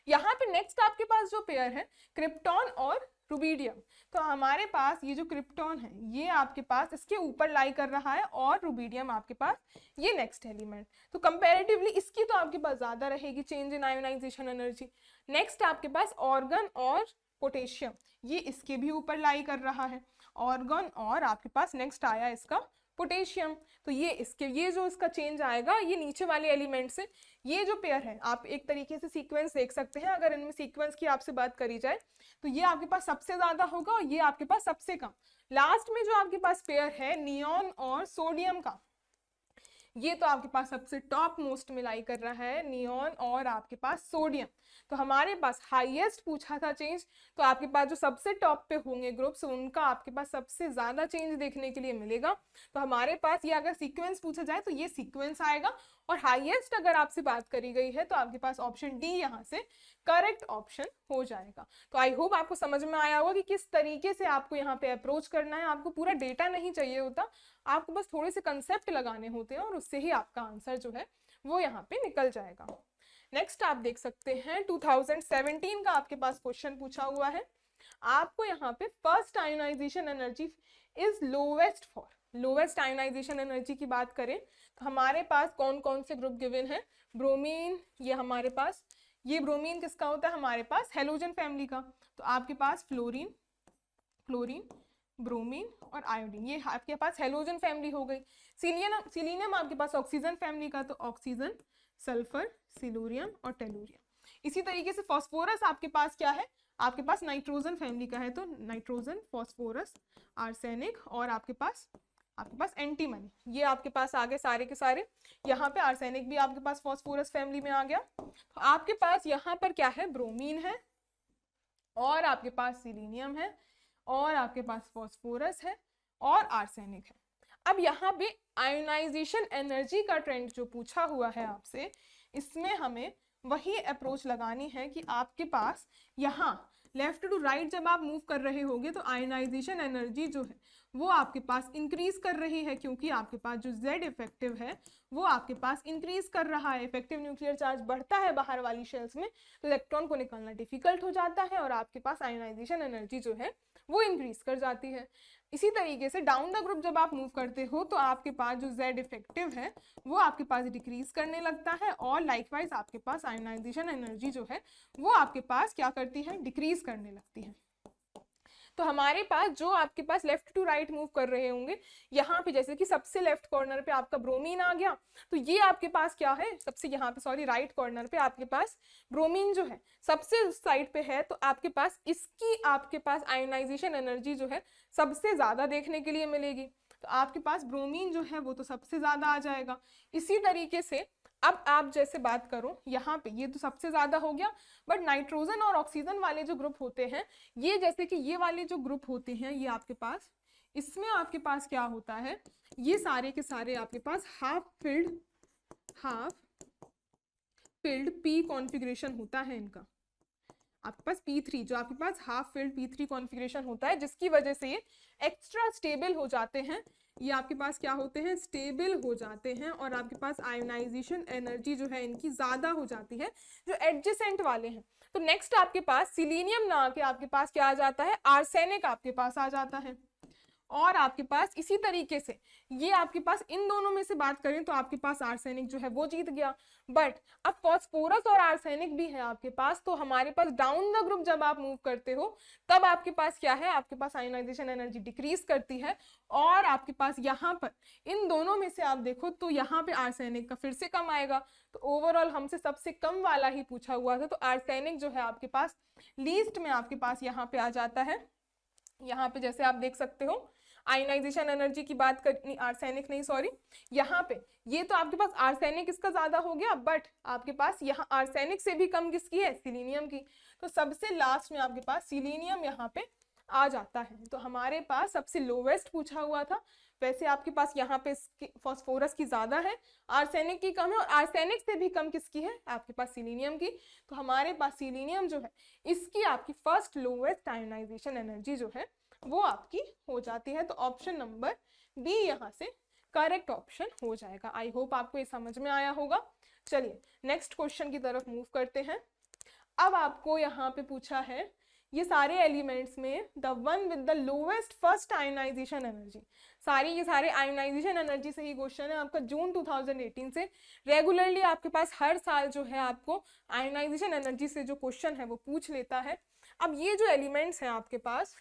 यहाँ पे नेक्स्ट आपके पास जो पेयर है क्रिप्टॉन और रुबीडियम, तो हमारे पास ये जो क्रिप्टॉन है ये आपके पास इसके ऊपर लाई कर रहा है और रुबीडियम आपके पास ये नेक्स्ट एलिमेंट। तो कंपैरेटिवली इसकी तो आपके पास ज्यादा रहेगी change in ionization energy. Next आपके पास ऑर्गन और पोटेशियम, ये इसके भी ऊपर लाई कर रहा है ऑर्गन, और आपके पास नेक्स्ट आया इसका पोटेशियम। तो ये इसके ये जो इसका चेंज आएगा ये नीचे वाले एलिमेंट से, ये जो पेयर है आप एक तरीके से सीक्वेंस देख सकते हैं। अगर इनमें सीक्वेंस की आपसे बात करी जाए तो ये आपके पास सबसे ज्यादा होगा और ये आपके पास सबसे कम। लास्ट में जो आपके पास पेयर है नियॉन और सोडियम का, ये तो आपके पास सबसे टॉप मोस्ट में लाई कर रहा है नियॉन और आपके पास सोडियम। तो हमारे पास हाईएस्ट पूछा था चेंज, तो आपके पास जो सबसे टॉप पे होंगे ग्रुप्स उनका आपके पास सबसे ज्यादा चेंज देखने के लिए मिलेगा। तो हमारे पास ये अगर सीक्वेंस पूछा जाए तो ये सीक्वेंस आएगा, और हाईएस्ट अगर आपसे बात करी गई है तो आपके पास ऑप्शन डी यहाँ से करेक्ट ऑप्शन हो जाएगा। तो आई होप आपको समझ में आया होगा कि किस तरीके से आपको यहाँ पे अप्रोच करना है। आपको पूरा डेटा नहीं चाहिए होता, आपको बस थोड़े से कंसेप्ट लगाने होते हैं और उससे ही आपका आंसर जो है वो यहाँ पे निकल जाएगा। नेक्स्ट आप देख सकते हैं 2017 का आपके पास क्वेश्चन पूछा हुआ है। आपको यहाँ पे first ionisation energy is lowest for, lowest ionization energy की बात करें तो हमारे पास कौन कौन से ग्रुप गिवन है, ब्रोमीन, ये हमारे पास ये ब्रोमीन किसका होता है, हमारे पास हेलोजन फैमिली का। तो आपके पास फ्लोरीन, क्लोरीन, ब्रोमीन और आयोडीन, ये आपके पास हेलोजन फैमिली हो गई। सिलीनियम आपके पास ऑक्सीजन फैमिली का, तो ऑक्सीजन, सल्फर, सिलूरियम और टेलूरियम। इसी तरीके से फास्फोरस आपके पास क्या है, आपके पास नाइट्रोजन फैमिली का है, तो नाइट्रोजन, फास्फोरस, आर्सेनिक और आपके पास एंटीमनी, ये आपके पास आ गए सारे के सारे। यहाँ पे आर्सेनिक भी आपके पास फास्फोरस फैमिली में आ गया। तो आपके पास यहाँ पर क्या है, ब्रोमीन है और आपके पास सिलीनियम है और आपके पास फास्फोरस है और आर्सेनिक है। अब यहाँ पे आयोनाइजेशन एनर्जी का ट्रेंड जो पूछा हुआ है आपसे, इसमें हमें वही अप्रोच लगानी है कि आपके पास यहाँ लेफ्ट टू राइट जब आप मूव कर रहे होगे तो आयोनाइजेशन एनर्जी जो है वो आपके पास इंक्रीज कर रही है, क्योंकि आपके पास जो Z इफेक्टिव है वो आपके पास इंक्रीज कर रहा है। इफेक्टिव न्यूक्लियर चार्ज बढ़ता है बाहर वाली शेल्स में तो इलेक्ट्रॉन को निकालना डिफिकल्ट हो जाता है और आपके पास आयोनाइजेशन एनर्जी जो है वो इंक्रीज कर जाती है। इसी तरीके से डाउन द ग्रुप जब आप मूव करते हो तो आपके पास जो Z इफेक्टिव है वो आपके पास डिक्रीज करने लगता है और लाइकवाइज आपके पास आयोनाइजेशन एनर्जी जो है वो आपके पास क्या करती है, डिक्रीज करने लगती है। तो हमारे पास जो आपके पास लेफ्ट टू राइट मूव कर रहे होंगे, यहाँ पे जैसे कि सबसे लेफ्ट कॉर्नर पे आपका ब्रोमीन आ गया, तो ये आपके पास क्या है, सबसे यहाँ पे सॉरी राइट कॉर्नर पे आपके पास ब्रोमीन जो है सबसे साइड पे है, तो आपके पास इसकी आपके पास आयोनाइजेशन एनर्जी जो है सबसे ज्यादा देखने के लिए मिलेगी। तो आपके पास ब्रोमीन जो है वो तो सबसे ज्यादा आ जाएगा। इसी तरीके से अब आप जैसे बात करो यहाँ पे ये तो सबसे ज्यादा हो गया, बट नाइट्रोजन और ऑक्सीजन वाले जो ग्रुप होते हैं, ये जैसे कि ये वाले जो ग्रुप होते हैं ये आपके पास, इसमें आपके पास क्या होता है, ये सारे के सारे आपके पास हाफ फिल्ड पी कॉन्फ़िगरेशन होता है इनका। आपके पास P3 जो आपके पास हाफ फिल्ड P3 कॉन्फ़िगरेशन होता है, जिसकी वजह से ये एक्स्ट्रा स्टेबल हो जाते हैं। ये आपके पास क्या होते हैं, स्टेबल हो जाते हैं और आपके पास आयोनाइजेशन एनर्जी जो है इनकी ज्यादा हो जाती है जो एडजेसेंट वाले हैं। तो नेक्स्ट आपके पास सिलीनियम ना आके आपके पास क्या आ जाता है, आर्सेनिक आपके पास आ जाता है। और आपके पास इसी तरीके से ये आपके पास इन दोनों में से बात करें तो आपके पास आर्सेनिक जो है वो जीत गया, बट अब फास्फोरस और आर्सेनिक भी है आपके पास। तो हमारे पास डाउन द ग्रुप जब आप मूव करते हो तब आपके पास क्या है, आपके पास आयोनाइजेशन एनर्जी डिक्रीज करती है और आपके पास यहाँ पर इन दोनों में से आप देखो तो यहाँ पे आर्सेनिक का फिर से कम आएगा। तो ओवरऑल हमसे सबसे कम वाला ही पूछा हुआ था, तो आर्सेनिक जो है आपके पास लीस्ट में आपके पास यहाँ पे आ जाता है। यहाँ पे जैसे आप देख सकते हो आयनाइजेशन एनर्जी की बात करनी, आर्सेनिक नहीं सॉरी, यहाँ पे ये तो आपके पास आर्सेनिक इसका ज्यादा हो गया, बट आपके पास यहाँ आर्सेनिक से भी कम किसकी है, सिलीनियम की। तो सबसे लास्ट में आपके पास सिलीनियम यहाँ पे आ जाता है। तो हमारे पास सबसे लोवेस्ट पूछा हुआ था, वैसे आपके पास यहाँ पे फास्फोरस की ज्यादा है, आर्सेनिक की कम है, और आर्सेनिक से भी कम किसकी है, आपके पास सिलीनियम की। तो हमारे पास सिलीनियम जो है इसकी आपकी फर्स्ट लोवेस्ट आयोनाइजेशन एनर्जी जो है वो आपकी हो जाती है। तो ऑप्शन नंबर बी यहाँ से करेक्ट ऑप्शन हो जाएगा। आई होप आपको ये समझ में आया होगा। चलिए नेक्स्ट क्वेश्चन की तरफ मूव करते हैं। अब आपको यहाँ पे पूछा है ये सारे एलिमेंट्स में the one with the lowest first ionisation energy, ये सारे आयोनाइजेशन एनर्जी से ही क्वेश्चन है आपका। जून 2018 से रेगुलरली आपके पास हर साल जो है आपको आयोनाइजेशन एनर्जी से जो क्वेश्चन है वो पूछ लेता है। अब ये जो एलिमेंट्स हैं आपके पास,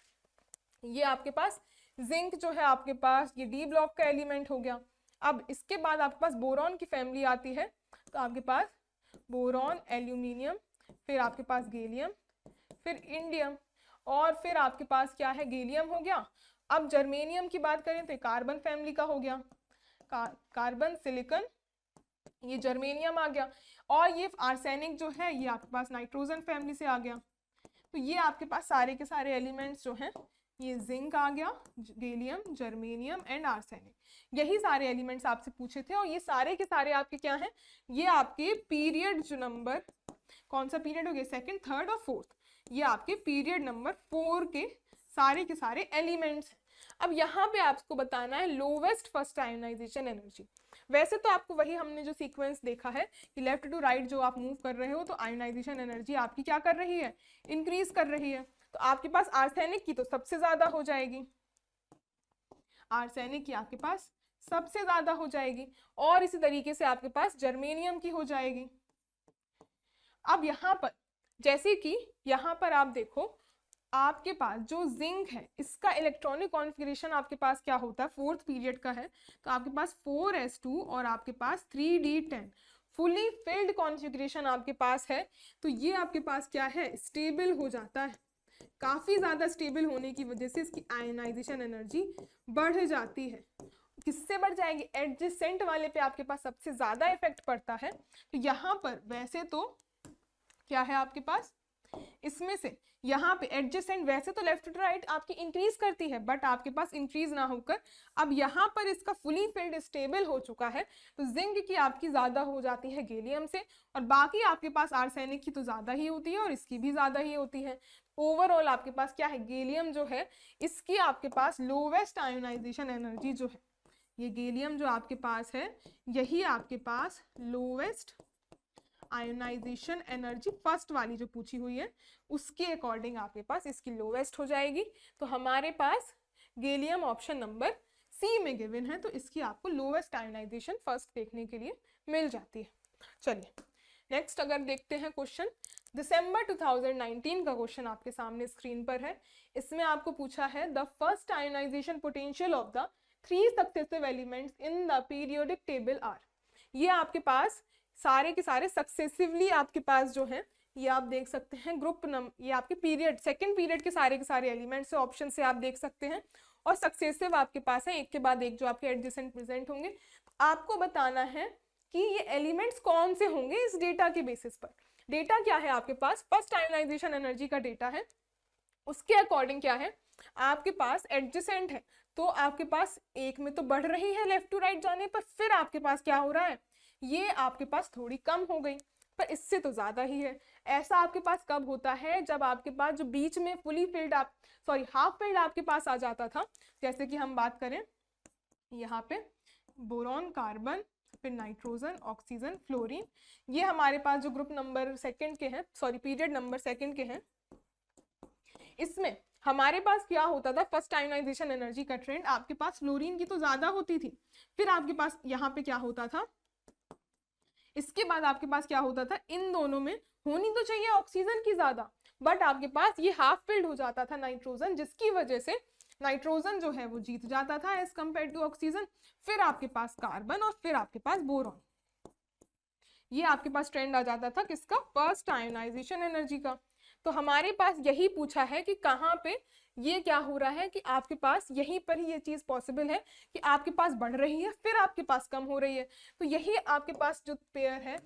ये आपके पास जिंक जो है आपके पास ये डी ब्लॉक का एलिमेंट हो गया। अब इसके बाद आपके पास बोरॉन की फैमिली आती है, तो आपके पास बोरॉन, एल्यूमिनियम, फिर आपके पास गैलियम, फिर इंडियम, और फिर आपके पास क्या है, गैलियम हो गया। अब जर्मेनियम की बात करें तो कार्बन फैमिली का हो गया, कार्बन, सिलिकॉन, ये जर्मेनियम आ गया, और ये आर्सेनिक जो है ये आपके पास नाइट्रोजन फैमिली से आ गया। तो ये आपके पास सारे के सारे एलिमेंट्स जो हैं, ये जिंक आ गया, गैलियम, जर्मेनियम एंड आर्सेनिक, यही सारे एलिमेंट्स आपसे पूछे थे। और ये सारे के सारे आपके क्या हैं, ये आपके पीरियड जो नंबर, कौन सा पीरियड हो गया, सेकंड, थर्ड और फोर्थ, ये आपके पीरियड नंबर 4 के सारे एलिमेंट्स हैं। अब यहाँ पे आपको बताना है लोवेस्ट फर्स्ट आयोनाइजेशन एनर्जी। वैसे तो आपको वही हमने जो सीक्वेंस देखा है कि लेफ्ट टू राइट जो आप मूव कर रहे हो तो आयोनाइजेशन एनर्जी आपकी क्या कर रही है, इंक्रीज कर रही है। तो आपके पास आर्सेनिक की तो सबसे ज्यादा हो जाएगी, आर्सेनिक की आपके पास सबसे ज्यादा हो जाएगी, और इसी तरीके से आपके पास जर्मेनियम की हो जाएगी। अब यहाँ पर जैसे कि यहाँ पर आप देखो, आपके पास जो जिंक है इसका इलेक्ट्रॉनिक कॉन्फ़िगरेशन आपके पास क्या होता है, फोर्थ पीरियड का है, तो आपके पास 4s2 और आपके पास 3d10 फुली फिल्ड कॉन्फ़िगरेशन आपके पास है। तो ये आपके पास क्या है, स्टेबल हो जाता है। काफी ज्यादा स्टेबल होने की वजह से इसकी आयनाइजेशन एनर्जी बढ़ जाती है। किससे बढ़ जाएगी, एडजेसेंट वाले पे आपके पास सबसे ज्यादा इफेक्ट पड़ता है। तो यहाँ पर वैसे तो क्या है आपके पास, इसमें से यहाँ पे एडजेसेंट वैसे तो लेफ्ट टू राइट आपकी इंक्रीज करती है, बट आपके पास इंक्रीज ना होकर अब यहाँ पर इसका फुली फिल्ड स्टेबल हो चुका है। तो जिंक की आपकी ज्यादा हो जाती है गैलियम से, और बाकी आपके पास आर्सेनिक की तो ज्यादा ही होती है और इसकी भी ज्यादा ही होती है। ओवरऑल आपके पास क्या है, गैलियम जो है इसकी आपके पास लोवेस्ट आयोनाइजेशन एनर्जी जो है, ये गैलियम जो आपके पास है यही आपके पास लोवेस्ट आयोनाइजेशन एनर्जी फर्स्ट वाली जो पूछी हुई है उसके अकॉर्डिंग आपके पास इसकी लोवेस्ट हो जाएगी। तो हमारे पास गैलियम ऑप्शन नंबर सी में गिवन है, तो इसकी आपको लोवेस्ट आयोनाइजेशन फर्स्ट देखने के लिए मिल जाती है। चलिए नेक्स्ट अगर देखते हैं क्वेश्चन, दिसंबर 2019 का क्वेश्चन आपके सामने स्क्रीन पर है। इसमें आपको पूछा है the first ionization potential of the 3 successive elements in the periodic table are. ये आपके पास सारे के सारे सक्सेसिवली आपके पास जो है ये आप देख सकते हैं ग्रुप ये आपके पीरियड सेकंड पीरियड के सारे एलिमेंट्स ऑप्शन से आप देख सकते हैं, और सक्सेसिव आपके पास है एक के बाद एक जो आपके एडजेसेंट प्रेजेंट होंगे। आपको बताना है कि ये एलिमेंट्स कौन से होंगे इस डेटा के बेसिस पर। डेटा क्या है आपके पास, फर्स्ट आयोनाइजेशन एनर्जी का डेटा है, उसके अकॉर्डिंग क्या है आपके पास एडजेसेंट है, तो आपके पास एक में तो बढ़ रही है लेफ्ट टू राइट जाने पर, फिर आपके पास क्या हो रहा है, ये आपके पास थोड़ी कम हो गई, पर इससे तो ज्यादा ही है। ऐसा आपके पास कब होता है, जब आपके पास जो बीच में फुली फिल्ड हाफ फिल्ड आपके पास आ जाता था। जैसे कि हम बात करें यहाँ पे बोरॉन, कार्बन, फिर नाइट्रोजन, ऑक्सीजन, फ्लोरीन, ये हमारे पास जो ग्रुप नंबर सेकंड के हैं, पीरियड नंबर सेकंड के हैं, इसमें हमारे पास क्या होता था, फर्स्ट आयोनाइजेशन एनर्जी का ट्रेंड आपके पास फ्लोरीन की तो ज्यादा होती थी, फिर आपके पास यहाँ पे क्या होता था, इसके बाद आपके पास क्या होता था, इन दोनों में होनी तो चाहिए ऑक्सीजन की ज्यादा, बट आपके पास ये हाफ फिल्ड हो जाता था नाइट्रोजन, जिसकी वजह से नाइट्रोजन जो है वो जीत जाता था एज कंपेयर टू ऑक्सीजन, फिर आपके पास कार्बन और फिर आपके पास बोरॉन। ये आपके पास ट्रेंड आ जाता था किसका, फर्स्ट आयोनाइजेशन एनर्जी का। तो हमारे पास यही पूछा है कि कहाँ पे ये क्या हो रहा है कि आपके पास यहीं पर ही ये चीज पॉसिबल है कि आपके पास बढ़ रही है फिर आपके पास कम हो रही है। तो यही आपके पास जो पेयर है,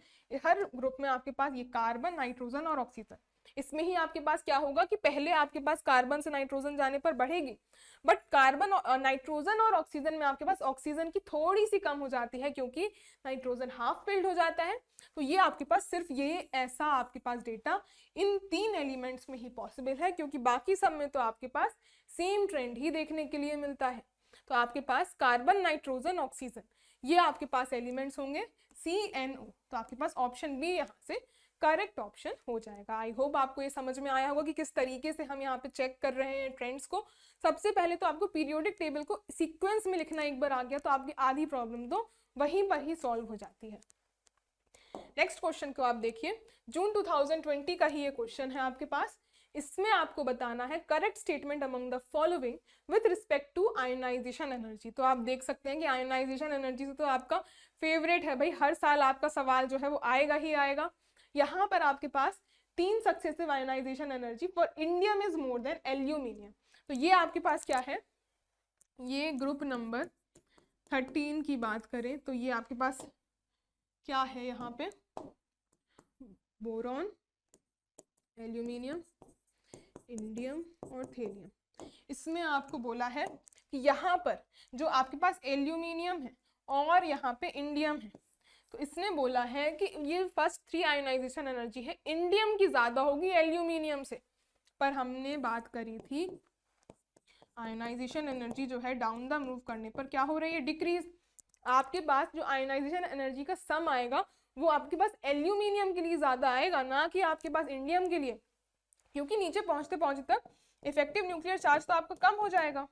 हर ग्रुप में आपके पास ये कार्बन, नाइट्रोजन और ऑक्सीजन, इसमें ही आपके पास क्या होगा कि पहले आपके पास कार्बन से नाइट्रोजन जाने पर बढ़ेगी, बट कार्बन, नाइट्रोजन और ऑक्सीजन में आपके पास ऑक्सीजन की थोड़ी सी कम हो जाती है क्योंकि नाइट्रोजन हाफ फिल्ड हो जाता है। तो ये आपके पास सिर्फ ये ऐसा आपके पास डेटा इन 3 एलिमेंट्स में ही पॉसिबल है, क्योंकि बाकी सब में तो आपके पास सेम ट्रेंड ही देखने के लिए मिलता है। तो आपके पास कार्बन, नाइट्रोजन, ऑक्सीजन, ये आपके पास एलिमेंट्स होंगे CNO। तो आपके पास ऑप्शन बी यहाँ से करेक्ट ऑप्शन हो जाएगा। आई होप आपको ये समझ में आया होगा कि किस तरीके से हम यहाँ पे चेक कर रहे हैं ट्रेंड्स को। सबसे पहले तो आपको पीरियोडिक टेबल को सीक्वेंस में लिखना एक बार आ गया तो आपकी आधी प्रॉब्लम तो वहीं पर ही सॉल्व हो जाती है। नेक्स्ट क्वेश्चन को आप देखिए, जून 2020 का ही ये क्वेश्चन है आपके पास। इसमें आपको बताना है correct statement among the following with respect to ionization energy. तो आप देख सकते हैं कि आयोनाइजेशन एनर्जी से तो आपका फेवरेट है भाई, हर साल आपका सवाल जो है वो आएगा ही आएगा। यहाँ पर आपके पास 3 successive ionization energy for indium is more than aluminium. तो ये आपके पास क्या है, ये ग्रुप नंबर 13 की बात करें तो ये आपके पास क्या है, यहाँ पे बोरॉन, एल्यूमिनियम, इंडियम और थेलियम। इसमें आपको बोला है कि यहाँ पर जो आपके पास एल्यूमिनियम है और यहाँ पे इंडियम है, तो इसने बोला है कि ये फर्स्ट 3 आयोनाइजेशन एनर्जी है इंडियम की ज्यादा होगी एल्यूमिनियम से, पर हमने बात करी थी आयोनाइजेशन एनर्जी जो है डाउन द मूव करने पर क्या हो रही है, डिक्रीज। आपके पास जो आयोनाइजेशन एनर्जी का सम आएगा वो आपके पास एल्यूमिनियम के लिए ज्यादा आएगा, ना कि आपके पास इंडियम के लिए, क्योंकि नीचे पहुंचते पहुंचते तक इफेक्टिव न्यूक्लियर चार्ज तो आपका कम हो जाएगा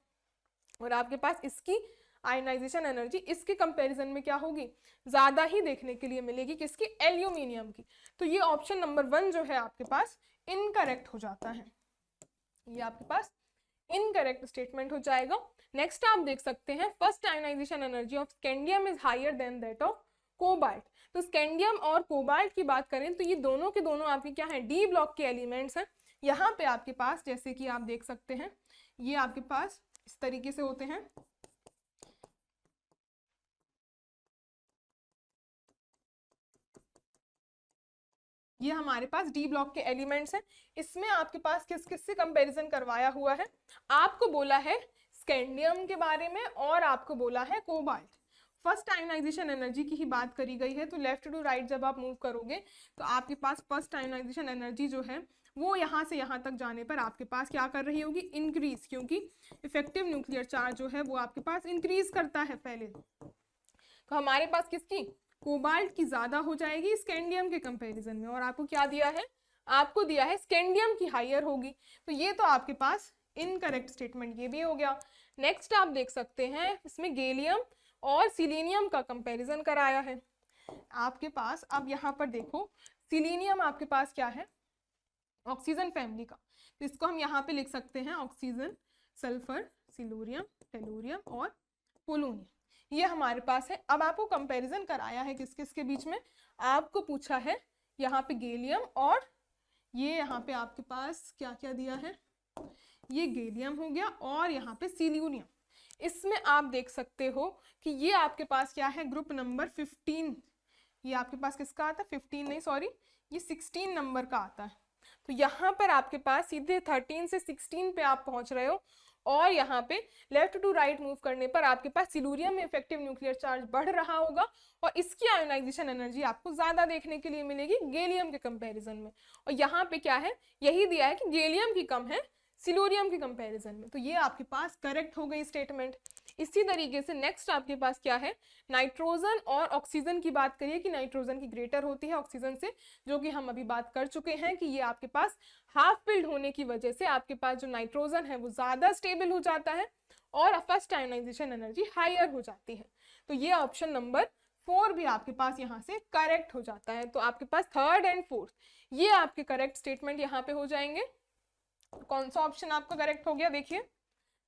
और आपके पास इसकी आयोनाइजेशन एनर्जी इसके कंपैरिजन में क्या होगी, ज्यादा ही देखने के लिए मिलेगी, किसकी, एल्यूमिनियम की। तो ये ऑप्शन नंबर 1 जो है आपके पास इनकरेक्ट हो जाता है, ये आपके पास इनकरेक्ट स्टेटमेंट हो जाएगा। नेक्स्ट आप देख सकते हैं first ionisation energy of scandium is higher than that of cobalt. तो स्कैंडियम और कोबाल्ट की बात करें तो ये दोनों के दोनों आपके क्या है, डी ब्लॉक के एलिमेंट्स हैं। यहाँ पे आपके पास जैसे कि आप देख सकते हैं ये आपके पास इस तरीके से होते हैं, ये हमारे पास डी ब्लॉक के एलिमेंट्स हैं। इसमें आपके पास किस किस से कंपैरिजन करवाया हुआ है, आपको बोला है स्कैंडियम के बारे में और आपको बोला है कोबाल्ट। फर्स्ट आयोनाइजेशन एनर्जी की ही बात करी गई है, तो लेफ्ट टू राइट जब आप मूव करोगे तो आपके पास फर्स्ट आयोनाइजेशन एनर्जी जो है वो यहाँ से यहाँ तक जाने पर आपके पास क्या कर रही होगी, इंक्रीज, क्योंकि इफेक्टिव न्यूक्लियर चार्ज जो है वो आपके पास इंक्रीज करता है पहले। तो हमारे पास किसकी, कोबाल्ट की ज्यादा हो जाएगी स्कैंडियम के कंपैरिजन में, और आपको क्या दिया है, आपको दिया है स्कैंडियम की हायर होगी। तो ये तो आपके पास इनकरेक्ट स्टेटमेंट ये भी हो गया। नेक्स्ट आप देख सकते हैं इसमें गैलियम और सिलीनियम का कंपैरिजन कराया है आपके पास। अब यहाँ पर देखो सिलीनियम आपके पास क्या है, ऑक्सीजन फैमिली का, तो इसको हम यहाँ पे लिख सकते हैं ऑक्सीजन, सल्फर, सिल्यूरियम, टेलूरियम और पोलोनियम, ये हमारे पास है। अब आपको कंपैरिजन कराया है किस किस के बीच में, आपको पूछा है यहाँ पे गैलियम और ये यहाँ पे आपके पास क्या क्या दिया है, ये गैलियम हो गया और यहाँ पे सिल्यूरियम। इसमें आप देख सकते हो कि ये आपके पास क्या है, ग्रुप नंबर 15, ये आपके पास किसका आता है, 15 नहीं सॉरी ये 16 नंबर का आता है। तो यहाँ पर आपके पास सीधे 13 से 16 पे आप पहुंच रहे हो, और यहाँ पे लेफ्ट टू राइट मूव करने पर आपके पास सिल्यूरियम में इफेक्टिव न्यूक्लियर चार्ज बढ़ रहा होगा और इसकी आयोनाइजेशन एनर्जी आपको ज्यादा देखने के लिए मिलेगी गैलियम के कंपैरिजन में। और यहाँ पे क्या है, यही दिया है कि गैलियम की कम है सिल्यूरियम के कंपैरिजन में, तो ये आपके पास करेक्ट हो गई स्टेटमेंट। इसी तरीके से नेक्स्ट आपके पास क्या है, नाइट्रोजन और ऑक्सीजन की बात करिए कि नाइट्रोजन की ग्रेटर होती है ऑक्सीजन से, जो कि हम अभी बात कर चुके हैं कि ये आपके पास हाफ फिल्ड होने की वजह से आपके पास जो नाइट्रोजन है वो ज्यादा स्टेबल हो जाता है और फर्स्ट आयोनाइजेशन एनर्जी हायर हो जाती है। तो ये ऑप्शन नंबर 4 भी आपके पास यहाँ से करेक्ट हो जाता है। तो आपके पास 3rd एंड 4th ये आपके करेक्ट स्टेटमेंट यहाँ पे हो जाएंगे। कौन सा ऑप्शन आपका करेक्ट हो गया, देखिए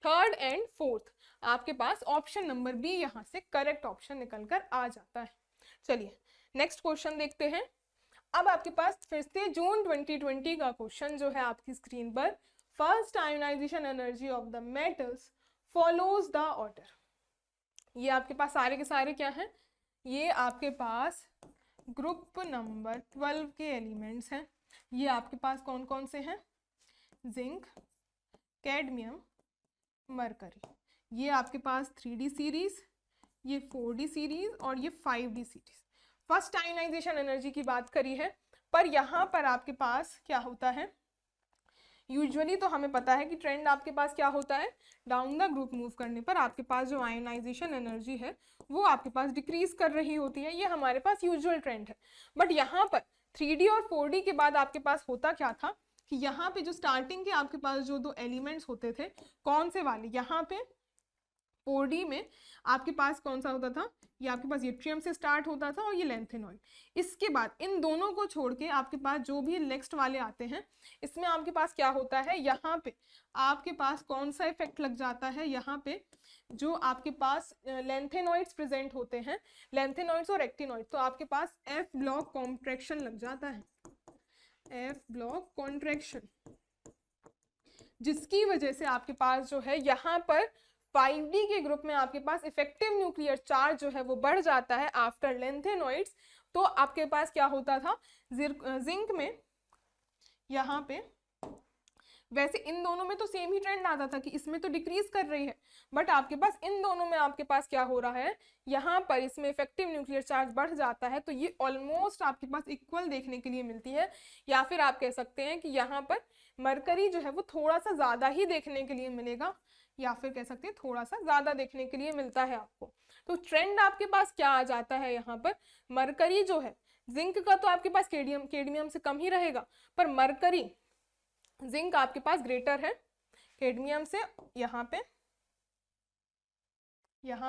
3rd एंड 4th आपके पास ऑप्शन नंबर बी यहाँ से करेक्ट ऑप्शन निकल कर आ जाता है। चलिए नेक्स्ट क्वेश्चन देखते हैं। अब आपके पास फिर से जून 2020 का क्वेश्चन जो है आपकी स्क्रीन पर, first ionisation energy of the metals follows the order. ये आपके पास सारे के सारे क्या हैं, ये आपके पास ग्रुप नंबर 12 के एलिमेंट्स हैं। ये आपके पास कौन कौन से हैं, जिंक, कैडमियम, मरकरी। ये आपके पास 3D सीरीज, ये 4D सीरीज और ये 5D series. First ionization energy की बात करी है, पर यहाँ पर आपके पास क्या होता है, यूजुअली तो हमें पता है कि ट्रेंड आपके पास क्या होता है, डाउन द ग्रुप मूव करने पर आपके पास जो आयोनाइजेशन एनर्जी है वो आपके पास डिक्रीज कर रही होती है, ये हमारे पास यूजुअल ट्रेंड है। बट यहाँ पर 3D और 4D के बाद आपके पास होता क्या था कि यहाँ पे जो स्टार्टिंग के आपके पास जो दो एलिमेंट्स होते थे, कौन से वाले, यहाँ पे 4D में आपके पास कौन सा होता था, ये आपके पास यट्रियम से स्टार्ट होता था और ये लैंथेनॉइड। इसके बाद इन दोनों को छोड़ के आपके पास जो भी नेक्स्ट वाले आते हैं, इसमें आपके पास क्या होता है, यहाँ पे आपके पास कौन सा इफेक्ट लग जाता है, यहाँ पे जो आपके पास लैंथेनॉइड्स प्रेजेंट होते हैं, लैंथेनॉइड्स और एक्टिनॉइड, तो आपके पास एफ ब्लॉक कॉन्ट्रैक्शन लग जाता है, एफ ब्लॉक कॉन्ट्रैक्शन, जिसकी वजह से आपके पास जो है यहाँ पर 5D के ग्रुप में आपके पास इफेक्टिव न्यूक्लियर चार्ज जो है वो बढ़ जाता है आफ्टर लैंथेनॉइड्स। तो आपके पास क्या होता था, जिंक में यहाँ पे, वैसे इन दोनों में तो सेम ही ट्रेंड आता था कि इसमें तो डिक्रीज कर रही है, बट आपके पास इन दोनों में आपके पास क्या हो रहा है, यहाँ पर इसमें इफेक्टिव न्यूक्लियर चार्ज बढ़ जाता है। तो ये ऑलमोस्ट आपके पास इक्वल देखने के लिए मिलती है, या फिर आप कह सकते हैं कि यहाँ पर मरकरी जो है वो थोड़ा सा ज्यादा ही देखने के लिए मिलेगा, या फिर कह सकते हैं थोड़ा सा ज्यादा देखने के लिए मिलता है आपको। तो ट्रेंड आपके पास क्या आ जाता है, यहाँ पर मरकरी जो है, जिंक का तो आपके पास कैडमियम से कम ही रहेगा, पर मरकरी जिंक आपके पास ग्रेटर है कैडमियम से। यहाँ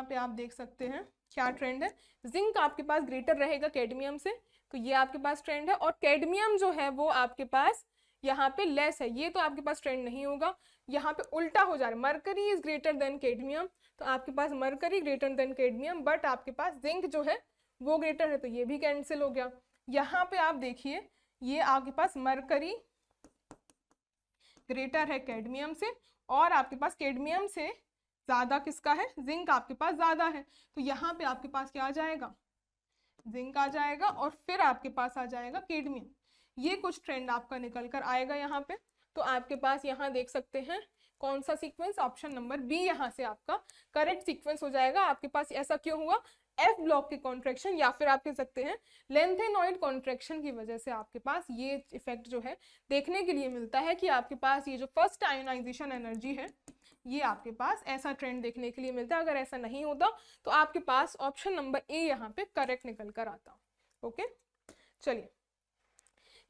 पे आप देख सकते हैं क्या ट्रेंड है, जिंक आपके पास ग्रेटर रहेगा कैडमियम से, तो ये आपके पास ट्रेंड है। और कैडमियम जो है वो आपके पास यहाँ पे लेस है, ये तो आपके पास ट्रेंड नहीं होगा, यहाँ पे उल्टा हो जा रहा है, mercury is greater than cadmium, तो आपके पास mercury greater than cadmium, but आपके पास जिंक जो है वो ग्रेटर है, तो ये भी कैंसिल हो गया। यहाँ पे आप देखिए, ये आपके पास मरकरी ग्रेटर है कैडमियम से, और आपके पास कैडमियम से ज्यादा किसका है, जिंक आपके पास ज्यादा है, तो यहाँ पे आपके पास क्या आ जाएगा, जिंक आ जाएगा, और फिर आपके पास आ जाएगा कैडमियम। ये कुछ ट्रेंड आपका निकल कर आएगा यहाँ पे। तो आपके पास यहाँ देख सकते हैं कौन सा सीक्वेंस, ऑप्शन नंबर बी यहाँ से आपका करेक्ट सीक्वेंस हो जाएगा। आपके पास ऐसा क्यों हुआ, एफ ब्लॉक की कॉन्ट्रैक्शन, या फिर आप कह सकते हैं लेंथेनॉइड कॉन्ट्रैक्शन की वजह से आपके पास ये इफेक्ट जो है देखने के लिए मिलता है कि आपके पास ये जो फर्स्ट आयोनाइजेशन एनर्जी है, ये आपके पास ऐसा ट्रेंड देखने के लिए मिलता है। अगर ऐसा नहीं होता तो आपके पास ऑप्शन नंबर ए यहाँ पे करेक्ट निकल कर आता। ओके, चलिए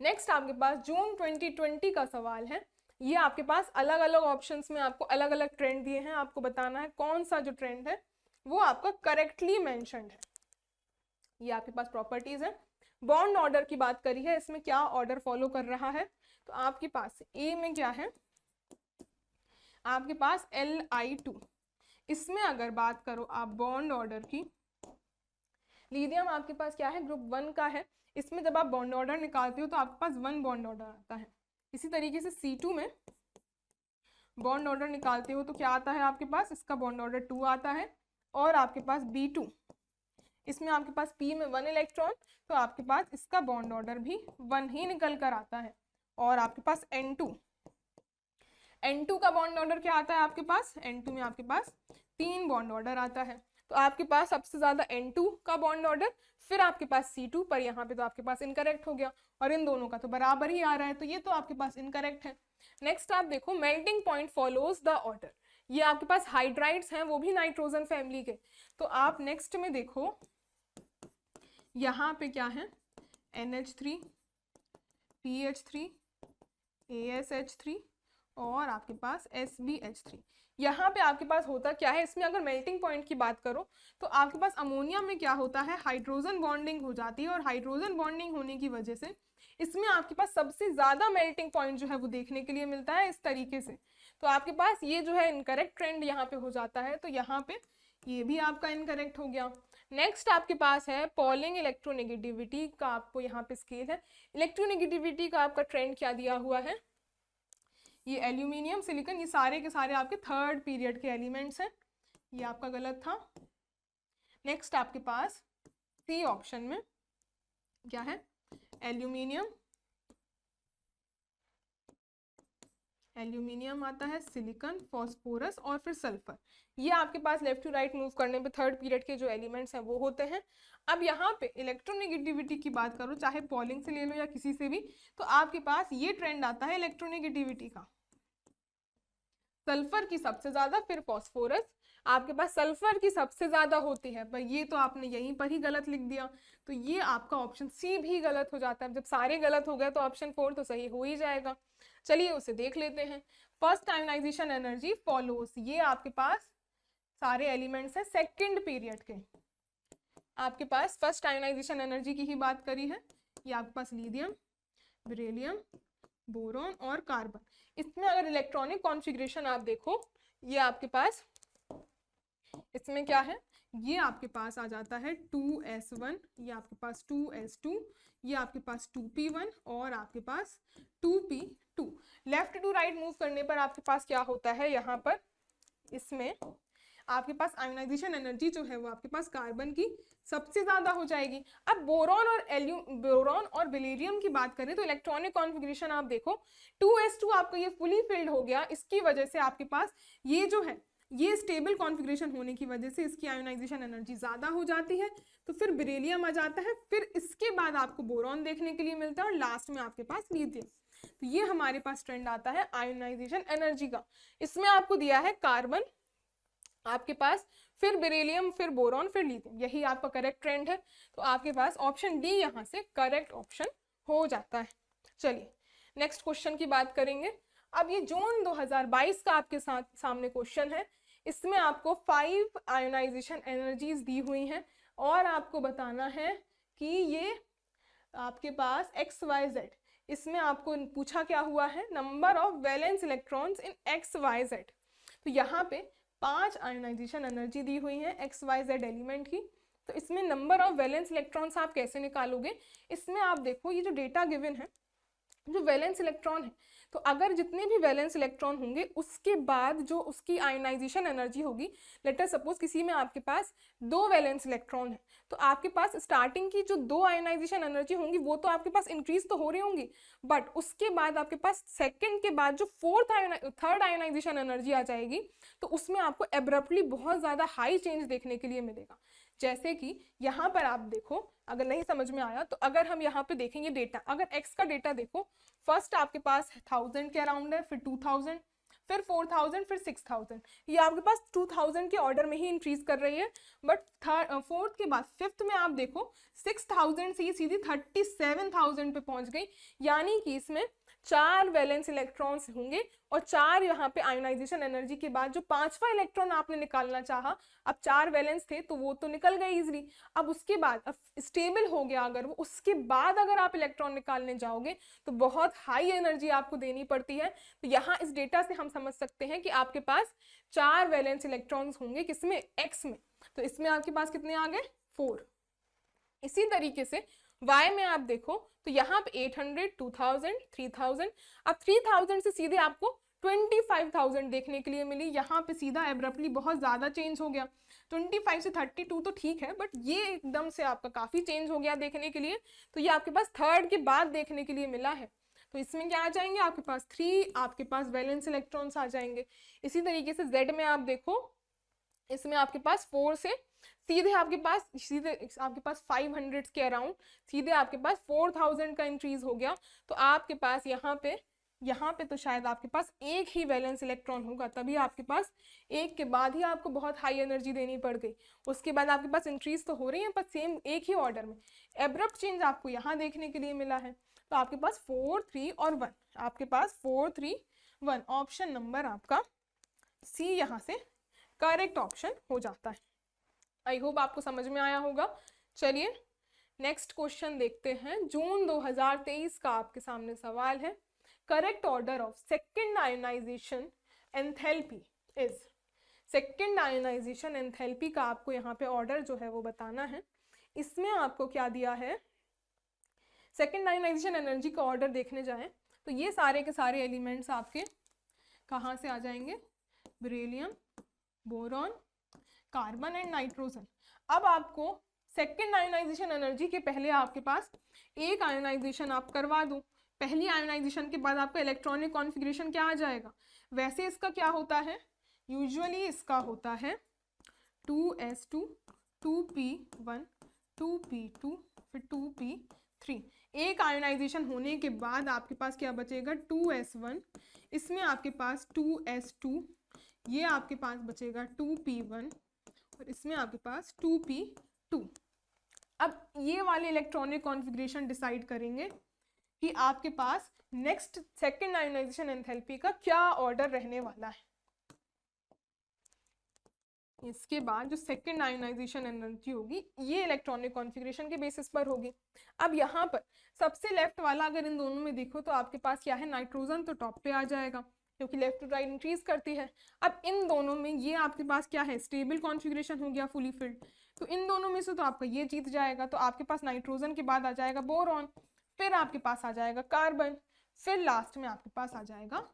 नेक्स्ट आपके पास जून 2020 का सवाल है। ये आपके पास अलग अलग ऑप्शंस में आपको अलग अलग ट्रेंड दिए हैं, आपको बताना है कौन सा जो ट्रेंड है वो आपका करेक्टली मेंशन्ड है। ये आपके पास प्रॉपर्टीज है। बॉन्ड ऑर्डर की बात करी है, इसमें क्या ऑर्डर फॉलो कर रहा है, तो आपके पास ए में क्या है, आपके पास Li2। इसमें अगर बात करो आप बॉन्ड ऑर्डर की, लिथियम आपके पास क्या है, ग्रुप 1 का है, इसमें जब आप बॉन्ड ऑर्डर निकालते हो तो आपके पास 1 बॉन्ड ऑर्डर आता है। इसी तरीके से C2 में बॉन्ड ऑर्डर निकालते हो तो क्या आता है आपके पास, इसका बॉन्ड ऑर्डर 2 आता है, और आपके पास B2, इसमें आपके पास P में 1 इलेक्ट्रॉन, तो आपके पास इसका बॉन्ड ऑर्डर भी 1 ही निकल कर आता है। और आपके पास N2 का बॉन्ड ऑर्डर क्या आता है आपके पास, N2 में आपके पास 3 बॉन्ड ऑर्डर आता है, तो आपके पास सबसे ज्यादा N2 का बॉन्ड ऑर्डर, फिर आपके पास C2, पर यहाँ पे तो आपके पास इनकरेक्ट हो गया, और इन दोनों का तो बराबर ही आ रहा है, तो ये तो आपके पास इनकरेक्ट है। नेक्स्ट आप देखो, melting point follows the order. ये आपके पास हाइड्राइड्स हैं, वो भी नाइट्रोजन फैमिली के, तो आप नेक्स्ट में देखो यहाँ पे क्या है, NH3, PH3, ASH3 और आपके पास SbH3। यहाँ पे आपके पास होता क्या है, इसमें अगर मेल्टिंग पॉइंट की बात करो तो आपके पास अमोनिया में क्या होता है, हाइड्रोजन बॉन्डिंग हो जाती है, और हाइड्रोजन बॉन्डिंग होने की वजह से इसमें आपके पास सबसे ज्यादा मेल्टिंग पॉइंट जो है वो देखने के लिए मिलता है इस तरीके से। तो आपके पास ये जो है इनकरेक्ट ट्रेंड यहाँ पे हो जाता है, तो यहाँ पे ये भी आपका इनकरेक्ट हो गया। नेक्स्ट आपके पास है पॉलिंग इलेक्ट्रोनेगेटिविटी का, आपको यहाँ पे स्केल है। इलेक्ट्रोनेगेटिविटी का आपका ट्रेंड क्या दिया हुआ है, ये एल्यूमिनियम, सिलिकॉन, ये सारे के सारे आपके थर्ड पीरियड के एलिमेंट्स हैं, ये आपका गलत था। नेक्स्ट आपके पास सी ऑप्शन में क्या है, एल्यूमिनियम, एल्यूमिनियम आता है, सिलिकॉन, फॉस्फोरस और फिर सल्फर। ये आपके पास लेफ्ट टू राइट मूव करने पे थर्ड पीरियड के जो एलिमेंट्स हैं वो होते हैं। अब यहाँ पे इलेक्ट्रोनेगेटिविटी की बात करो, चाहे पॉलिंग से ले लो या किसी से भी, तो आपके पास ये ट्रेंड आता है इलेक्ट्रोनेगेटिविटी का, सल्फर की सबसे ज्यादा, फिर फॉस्फोरस, आपके पास सल्फर की सबसे ज्यादा होती है, पर ये तो आपने यहीं पर ही गलत लिख दिया, तो ये आपका ऑप्शन सी भी गलत हो जाता है। जब सारे गलत हो गए तो ऑप्शन 4 तो सही हो ही जाएगा। चलिए उसे देख लेते हैं। फर्स्ट आयोनाइजेशन एनर्जी फॉलोस, ये आपके पास सारे एलिमेंट्स हैं सेकंड पीरियड के। आपके पास फर्स्ट आयोनाइजेशन एनर्जी की ही बात करी है, ये आपके पास लिथियम, बेरिलियम, बोरॉन और कार्बन। इसमें अगर इलेक्ट्रॉनिक कॉन्फ़िगरेशन आप देखो, ये आपके पास इसमें क्या है, ये आपके पास आ जाता है 2s1, ये आपके पास 2s2, ये आपके पास 2p1 और आपके पास 2p2। Left to right move करने पर आपके पास क्या होता है, यहाँ पर इसमें आपके पास आयोनाइजेशन एनर्जी जो है वो आपके पास कार्बन की सबसे ज्यादा हो जाएगी। अब बोरॉन और बेरिलियम की बात करें तो इलेक्ट्रॉनिक कॉन्फ़िगरेशन आप देखो, 2s2 आपका ये फुली फिल्ड हो गया, इसकी वजह से आपके पास ये जो है ये स्टेबल कॉन्फ़िगरेशन होने की वजह से इसकी आयोनाइजेशन एनर्जी ज्यादा हो जाती है, तो फिर बेरिलियम आ जाता है, फिर इसके बाद आपको बोरॉन देखने के लिए मिलता है और लास्ट में आपके पास लिथियम। तो ये हमारे पास ट्रेंड आता है आयोनाइजेशन एनर्जी का। इसमें आपको दिया है कार्बन आपके पास, फिर बेरिलियम, फिर बोरॉन, फिर लिथियम, यही आपका करेक्ट ट्रेंड है। तो आपके पास ऑप्शन डी यहाँ से करेक्ट ऑप्शन हो जाता है। चलिए नेक्स्ट क्वेश्चन की बात करेंगे। अब ये जून 2022 का आपके सामने क्वेश्चन है। इसमें आपको 5 आयोनाइजेशन एनर्जीज दी हुई हैं और आपको बताना है कि ये आपके पास XYZ, इसमें आपको पूछा क्या हुआ है, number of valence electrons in XYZ। तो यहाँ पे 5 आयोनाइजेशन एनर्जी दी हुई है XYZ एलिमेंट की। तो इसमें नंबर ऑफ वैलेंस इलेक्ट्रॉन्स आप कैसे निकालोगे, इसमें आप देखो ये जो डेटा गिवन है, जो वैलेंस इलेक्ट्रॉन है, तो अगर जितने भी वैलेंस इलेक्ट्रॉन होंगे उसके बाद जो उसकी आयोनाइजेशन एनर्जी होगी, लेट अस सपोज किसी में आपके पास 2 वैलेंस इलेक्ट्रॉन है, तो आपके पास स्टार्टिंग की जो 2 आयोनाइजेशन एनर्जी होंगी वो तो आपके पास इंक्रीज तो हो रही होंगी, बट उसके बाद आपके पास सेकंड के बाद जो थर्ड आयोनाइजेशन एनर्जी आ जाएगी, तो उसमें आपको एब्रप्टली बहुत ज्यादा हाई चेंज देखने के लिए मिलेगा। जैसे कि यहाँ पर आप देखो, अगर नहीं समझ में आया तो अगर हम यहाँ पे देखेंगे डेटा, अगर x का डेटा देखो, फर्स्ट आपके पास 1000 के अराउंड है, फिर 2000, फिर 4000, फिर 6000, ये आपके पास 2000 के ऑर्डर में ही इंक्रीज कर रही है। बट फोर्थ के बाद फिफ्थ में आप देखो 6000 से ये सीधी 37000 पे पहुंच गई, यानी कि इसमें 4 वैलेंस इलेक्ट्रॉन्स होंगे और 4 यहाँ पे आयोनाइजेशन एनर्जी के बाद जो 5वां इलेक्ट्रॉन आपने निकालना चाहा, अब 4 वैलेंस थे तो वो तो निकल गए इजीली। अब उसके बाद अब स्टेबल हो गया अगर वो, उसके बाद अगर आप इलेक्ट्रॉन निकालने जाओगे तो बहुत हाई एनर्जी आपको देनी पड़ती है। तो यहाँ इस डेटा से हम समझ सकते हैं कि आपके पास 4 वैलेंस इलेक्ट्रॉन्स होंगे, किसमें, एक्स में, तो इसमें आपके पास कितने आ गए, 4। इसी तरीके से y में आप देखो तो यहाँ पे 800, 2000, 3000, अब 3000 से सीधे आपको 25,000 देखने के लिए मिली, यहाँ पे सीधा एब्रप्टली बहुत ज्यादा चेंज हो गया। 25 से 32 तो ठीक है, बट ये एकदम से आपका काफी चेंज हो गया देखने के लिए, तो ये आपके पास थर्ड के बाद देखने के लिए मिला है। तो इसमें क्या आ जाएंगे, आपके पास 3 आपके पास वैलेंस इलेक्ट्रॉन्स आ जाएंगे। इसी तरीके से z में आप देखो, इसमें आपके पास 4 से सीधे आपके पास 500 के अराउंड सीधे आपके पास 4000 का इंक्रीज हो गया। तो आपके पास यहाँ पे तो शायद आपके पास एक ही वैलेंस इलेक्ट्रॉन होगा, तभी आपके पास एक के बाद ही आपको बहुत हाई एनर्जी देनी पड़ गई। उसके बाद आपके पास इंक्रीज तो हो रही है पर सेम एक ही ऑर्डर में, एब्रप्ट चेंज आपको यहाँ देखने के लिए मिला है। तो आपके पास 4, 3 और 1, आपके पास 4, 3, 1, ऑप्शन नंबर आपका सी यहाँ से करेक्ट ऑप्शन हो जाता है। आई होप आपको समझ में आया होगा। चलिए नेक्स्ट क्वेश्चन देखते हैं। जून 2023 का आपके सामने सवाल है, correct order of second ionisation enthalpy is. Second ionization enthalpy का आपको यहाँ पे ऑर्डर जो है वो बताना है। इसमें आपको क्या दिया है, सेकेंड आयोनाइजेशन एनर्जी का ऑर्डर देखने जाएं तो ये सारे के सारे एलिमेंट्स आपके कहाँ से आ जाएंगे, beryllium, boron, carbon and nitrogen. अब आपको सेकेंड आयोनाइजेशन एनर्जी के पहले आपके पास एक आयोनाइजेशन आप करवा दो, पहली आयोनाइजेशन के बाद आपका इलेक्ट्रॉनिक कॉन्फ़िगरेशन क्या आ जाएगा। वैसे इसका क्या होता है, यूजुअली इसका होता है 2s2 2p1 2p2 फिर 2p3। एक आयोनाइजेशन होने के बाद आपके पास क्या बचेगा 2s1, इसमें आपके पास 2s2, ये आपके पास बचेगा 2p1 और इसमें आपके पास 2p2। अब ये वाले इलेक्ट्रॉनिक कॉन्फ़िगरेशन डिसाइड करेंगे कि आपके पास नेक्स्ट सेकेंड आयोनाइजेशन एंथैल्पी का क्या ऑर्डर रहने वाला है। इसके बाद जो सेकेंड आयोनाइजेशन एनर्जी होगी ये इलेक्ट्रॉनिक कॉन्फ़िगरेशन के बेसिस पर होगी। अब यहाँ पर सबसे लेफ्ट वाला अगर इन दोनों में देखो तो आपके पास क्या है, नाइट्रोजन तो टॉप पे आ जाएगा क्योंकि लेफ्ट टू राइट इंक्रीज करती है। अब इन दोनों में ये आपके पास क्या है, स्टेबल कॉन्फ़िगरेशन हो गया फुली फिल्ड, तो इन दोनों में से तो आपका ये जीत जाएगा। तो आपके पास नाइट्रोजन के बाद आ जाएगा बोरॉन, फिर आपके पास आ जाएगा कार्बन, फिर लास्ट में आपके पास आ जाएगा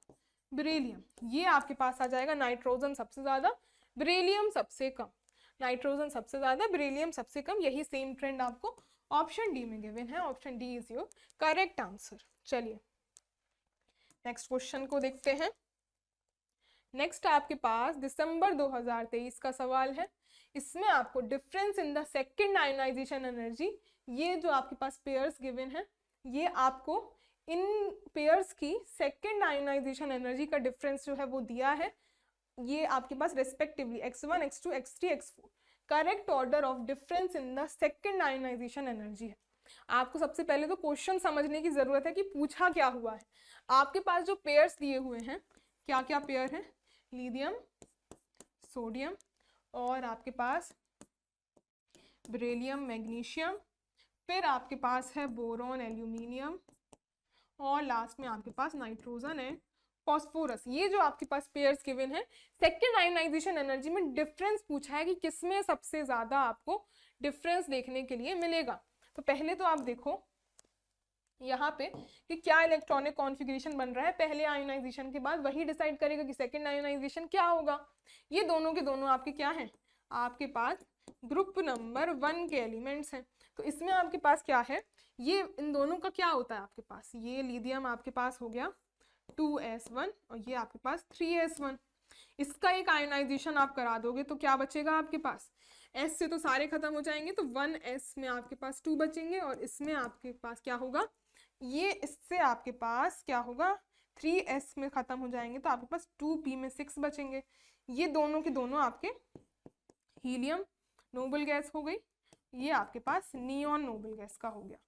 बेरिलियम। ये आपके पास आ जाएगा नाइट्रोजन सबसे ज़्यादा, बेरिलियम सबसे कम, नाइट्रोजन सबसे ज़्यादा, बेरिलियम सबसे कम। यही सेम ट्रेंड आपको ऑप्शन डी में गिवन है। Option D is your correct answer. चलिए नेक्स्ट क्वेश्चन को देखते हैं। नेक्स्ट आपके पास दिसंबर 2023 का सवाल है। इसमें आपको difference in the second ionisation energy, ये जो आपके पास पेयर्स गिवन है, ये आपको इन पेयर्स की सेकेंड आयोनाइजेशन एनर्जी का डिफरेंस जो है वो दिया है। ये आपके पास respectively x1 x2 x3 x4 correct order of difference in the second ionisation energy है। आपको सबसे पहले तो क्वेश्चन समझने की जरूरत है कि पूछा क्या हुआ है। आपके पास जो पेयर्स दिए हुए हैं, क्या क्या पेयर हैं, लिथियम, सोडियम और आपके पास बेरिलियम, मैग्नीशियम, फिर आपके पास है बोरॉन, एल्यूमिनियम और लास्ट में आपके पास नाइट्रोजन एंड फॉस्फोरस। ये जो आपके पास पेयर्स गिवन है, सेकेंड आयोनाइजेशन एनर्जी में डिफरेंस पूछा है कि किसमें सबसे ज्यादा आपको डिफरेंस देखने के लिए मिलेगा। तो पहले तो आप देखो यहाँ पे कि क्या इलेक्ट्रॉनिक कॉन्फ़िगरेशन बन रहा है पहले आयोनाइजेशन के बाद, वही डिसाइड करेगा कि सेकेंड आयोनाइजेशन क्या होगा। ये दोनों के दोनों आपके क्या हैं, आपके पास ग्रुप नंबर 1 के एलिमेंट्स हैं। तो इसमें आपके पास क्या है, ये इन दोनों का क्या होता है आपके पास, ये लिथियम आपके पास हो गया 2s1 और ये आपके पास 3s1। इसका एक आयोनाइजेशन आप करा दोगे तो क्या बचेगा आपके पास, s से तो सारे खत्म हो जाएंगे तो 1s में आपके पास 2 बचेंगे और इसमें आपके पास क्या होगा, ये इससे आपके पास क्या होगा 3s में खत्म हो जाएंगे तो आपके पास 2p में 6 बचेंगे। ये दोनों के दोनों आपके हीलियम नोबल गैस हो गई, ये आपके पास नियॉन नोबल गैस का हो गया।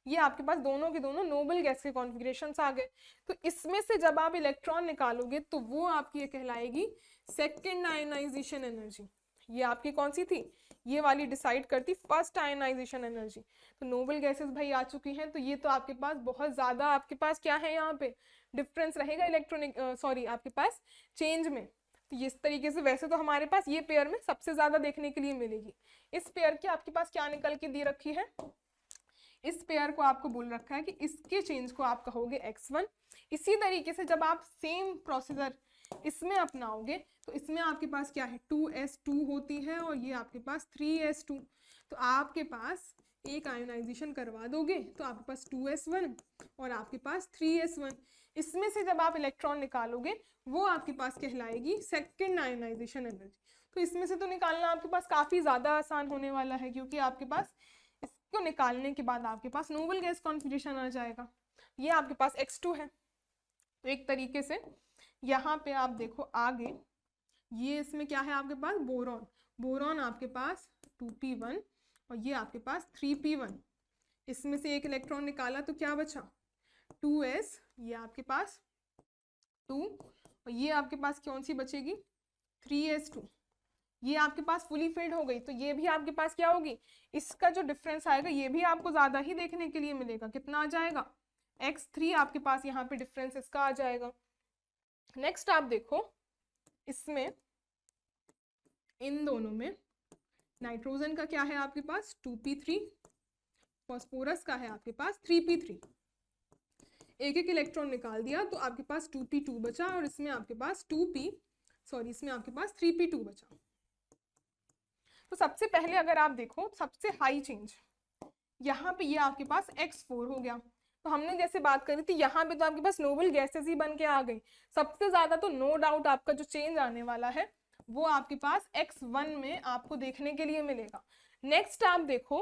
ये आपके पास दोनों के दोनों नोबल गैस के कॉन्फ़िगरेशंस आ गए। तो इसमें से जब आप इलेक्ट्रॉन निकालोगे तो वो आपकी ये कहलाएगी सेकेंड आयोनाइजेशन एनर्जी। ये आपकी कौन सी थी, ये वाली डिसाइड करती फर्स्ट आयोनाइजेशन एनर्जी। तो नोबल गैसेस भाई आ चुकी हैं, तो ये तो आपके पास बहुत ज़्यादा आपके पास क्या है, यहाँ पे डिफरेंस रहेगा इलेक्ट्रॉनिक सॉरी आपके पास चेंज में। तो इस तरीके से वैसे तो हमारे पास ये पेयर में सबसे ज़्यादा देखने के लिए मिलेगी। इस पेयर की आपके पास क्या निकल के दे रखी है, इस पेयर को आपको बोल रखा है कि इसके चेंज को आप कहोगे x1। इसी तरीके से जब आप सेम प्रोसीजर इसमें अपनाओगे तो इसमें आपके पास क्या है 2s2 होती है और ये आपके पास 3s2। तो आपके पास एक आयोनाइजेशन करवा दोगे तो आपके पास 2s1 और आपके पास 3s1। इसमें से जब आप इलेक्ट्रॉन निकालोगे वो आपके पास कहलाएगी सेकेंड आयोनाइजेशन एनर्जी। तो इसमें से तो निकालना आपके पास काफ़ी ज़्यादा आसान होने वाला है क्योंकि आपके पास इसको निकालने के बाद आपके पास नोबल गैस कॉन्फ़िगरेशन आ जाएगा। ये आपके पास x2 है। तो एक तरीके से यहाँ पे आप देखो आगे ये इसमें क्या है आपके पास बोरॉन, बोरॉन आपके पास 2p1 और ये आपके पास 3p1। इसमें से एक इलेक्ट्रॉन निकाला तो क्या बचा 2s, ये आपके पास 2 और ये आपके पास कौन सी बचेगी 3s2। ये आपके पास फुली फिल्ड हो गई तो ये भी आपके पास क्या होगी, इसका जो डिफरेंस आएगा ये भी आपको ज़्यादा ही देखने के लिए मिलेगा। कितना आ जाएगा x3 आपके पास यहाँ पे डिफरेंस इसका आ जाएगा। नेक्स्ट आप देखो इसमें इन दोनों में नाइट्रोजन का क्या है आपके पास 2p3, फॉस्फोरस का है आपके पास 3p3। एक एक इलेक्ट्रॉन निकाल दिया तो आपके पास 2p2 बचा और इसमें आपके पास इसमें आपके पास 3p2 बचा। तो सबसे पहले अगर आप देखो सबसे हाई चेंज यहाँ पे ये आपके पास x4 हो गया। तो हमने जैसे बात करी थी यहाँ पे तो आपके पास नोबल गैसेस ही बन के आ गई। सबसे ज्यादा तो नो डाउट आपका जो चेंज आने वाला है वो आपके पास x1 में आपको देखने के लिए मिलेगा। नेक्स्ट आप देखो,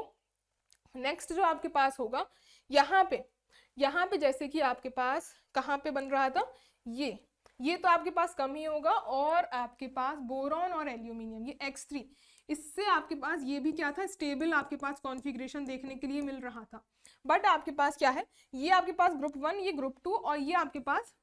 नेक्स्ट जो आपके पास होगा यहाँ पे जैसे कि आपके पास कहाँ पे बन रहा था ये तो आपके पास कम ही होगा, और आपके पास बोरॉन और एल्यूमिनियम ये x3, इससे आपके पास ये भी क्या था स्टेबल आपके पास कॉन्फ़िगरेशन देखने के लिए मिल रहा था। बट आपके पास क्या है, ये आपके पास ग्रुप 1, ये ग्रुप 2 और ये आपके पास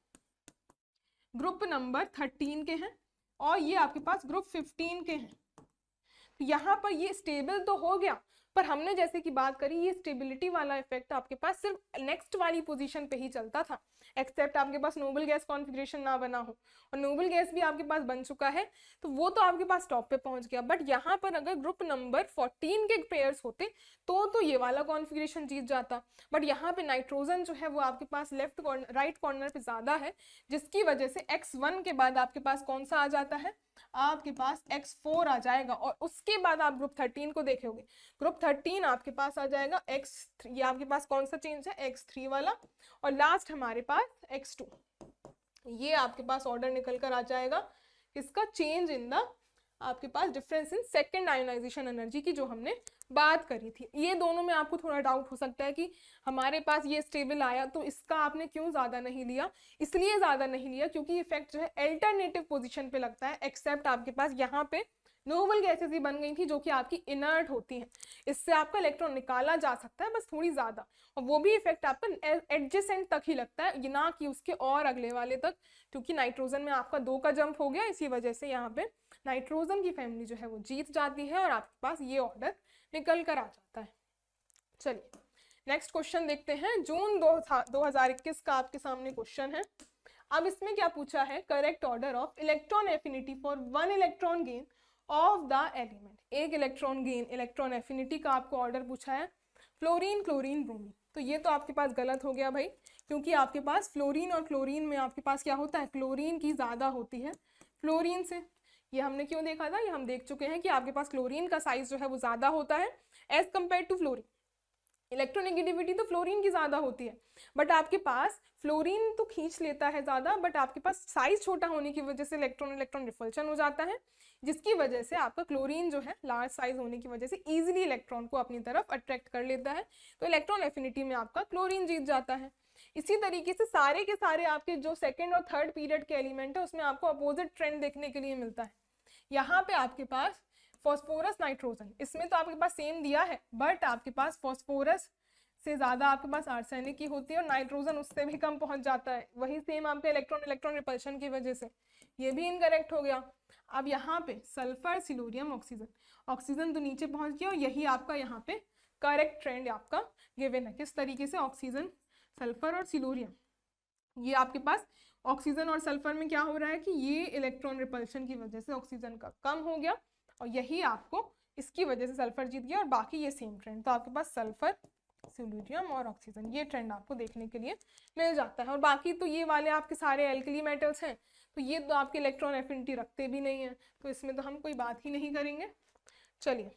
ग्रुप नंबर 13 के हैं और ये आपके पास ग्रुप 15 के हैं। तो यहाँ पर ये स्टेबल तो हो गया, पर हमने जैसे कि बात करी ये स्टेबिलिटी वाला इफेक्ट आपके पास सिर्फ नेक्स्ट वाली पोजीशन पे ही चलता था, एक्सेप्ट आपके पास नोबल गैस कॉन्फ़िगरेशन ना बना हो। और नोबल गैस भी आपके पास बन चुका है तो वो तो आपके पास टॉप पे पहुंच गया। बट यहाँ पर अगर ग्रुप नंबर 14 के पेयर्स होते तो ये वाला कॉन्फ़िगरेशन जीत जाता। बट यहाँ पे नाइट्रोजन जो है वो आपके पास राइट कॉर्नर पे ज्यादा है, जिसकी वजह से x1 के बाद आपके पास कौन सा आ जाता है, आपके पास x4 आ जाएगा। और उसके बाद आप ग्रुप 13 को देखोगे, ग्रुप 13 आपके पास आ जाएगा x3, ये आपके पास कौन सा चेंज है x3 वाला, और लास्ट हमारे पास x2, ये आपके पास ऑर्डर निकल कर आ जाएगा इसका चेंज इन द आपके पास difference in second ionisation energy की जो हमने बात करी थी। ये दोनों में आपको थोड़ा डाउट हो सकता है कि हमारे पास ये स्टेबल आया तो इसका आपने क्यों ज्यादा नहीं लिया। इसलिए ज्यादा नहीं लिया क्योंकि इफेक्ट जो है अल्टरनेटिव पोजीशन पे लगता है, एक्सेप्ट आपके पास यहाँ पे नोबल गैसेस ही बन गई थी जो कि आपकी इनर्ट होती हैं, इससे आपका इलेक्ट्रॉन निकाला जा सकता है बस थोड़ी ज्यादा, और वो भी इफेक्ट आपका एडजेसेंट तक ही लगता है, ना कि उसके और अगले वाले तक, क्योंकि नाइट्रोजन में आपका 2 का जंप हो गया, इसी वजह से यहाँ पे नाइट्रोजन की फैमिली जो है वो जीत जाती है और आपके पास ये ऑर्डर निकल कर आ जाता है। चलिए नेक्स्ट क्वेश्चन देखते हैं। जून 2021 का आपके सामने क्वेश्चन है। अब इसमें क्या पूछा है, correct order of electron affinity for 1 electron gain of the element. एक इलेक्ट्रॉन गेन इलेक्ट्रॉन एफिनिटी का आपको ऑर्डर पूछा है फ्लोरीन, क्लोरीन, ब्रोमीन। तो ये तो आपके पास गलत हो गया भाई, क्योंकि आपके पास फ्लोरीन और क्लोरीन में आपके पास क्या होता है, क्लोरीन की ज्यादा होती है फ्लोरीन से। ये हमने क्यों देखा था, ये हम देख चुके हैं कि आपके पास क्लोरीन का साइज जो है वो ज्यादा होता है as compare to fluorine. Electronegativity तो फ्लोरीन की ज्यादा होती है, बट आपके पास फ्लोरीन तो खींच लेता है ज्यादा, बट आपके पास साइज छोटा होने की वजह से इलेक्ट्रॉन रिपल्शन हो जाता है, जिसकी वजह से आपका क्लोरीन जो है लार्ज साइज होने की वजह से इजीली इलेक्ट्रॉन को अपनी तरफ अट्रैक्ट कर लेता है, तो इलेक्ट्रॉन एफिनिटी में आपका क्लोरीन जीत जाता है। इसी तरीके से सारे के सारे आपके जो सेकेंड और थर्ड पीरियड के एलिमेंट है उसमें आपको अपोजिट ट्रेंड देखने के लिए मिलता है। यहाँ पे आपके पास फॉस्फोरस, नाइट्रोजन, इसमें तो आपके पास सेम दिया है, बट आपके पास फॉस्फोरस से ज्यादा आपके पास आर्सेनिक की होती है और नाइट्रोजन उससे भी कम पहुंच जाता है, वही सेम आपके इलेक्ट्रॉन रिपल्शन की वजह से, ये भी इनकरेक्ट हो गया। अब यहाँ पे सल्फर, सिलोरियम, ऑक्सीजन, ऑक्सीजन तो नीचे पहुंच गया और यही आपका यहाँ पे करेक्ट ट्रेंड आपका गिवन है। किस तरीके से, ऑक्सीजन, सल्फर और सिलोरियम, ये आपके पास ऑक्सीजन और सल्फर में क्या हो रहा है कि ये इलेक्ट्रॉन रिपल्शन की वजह से ऑक्सीजन का कम हो गया और यही आपको इसकी वजह से सल्फर जीत गया, और बाकी ये सेम ट्रेंड, तो आपके पास सल्फर, सिलोरियम और ऑक्सीजन ये ट्रेंड आपको देखने के लिए मिल जाता है। और बाकी तो ये वाले आपके सारे एल्कली मेटल्स हैं, तो ये तो आपके इलेक्ट्रॉन एफिनिटी रखते भी नहीं है, तो इसमें तो हम कोई बात ही नहीं करेंगे। चलिए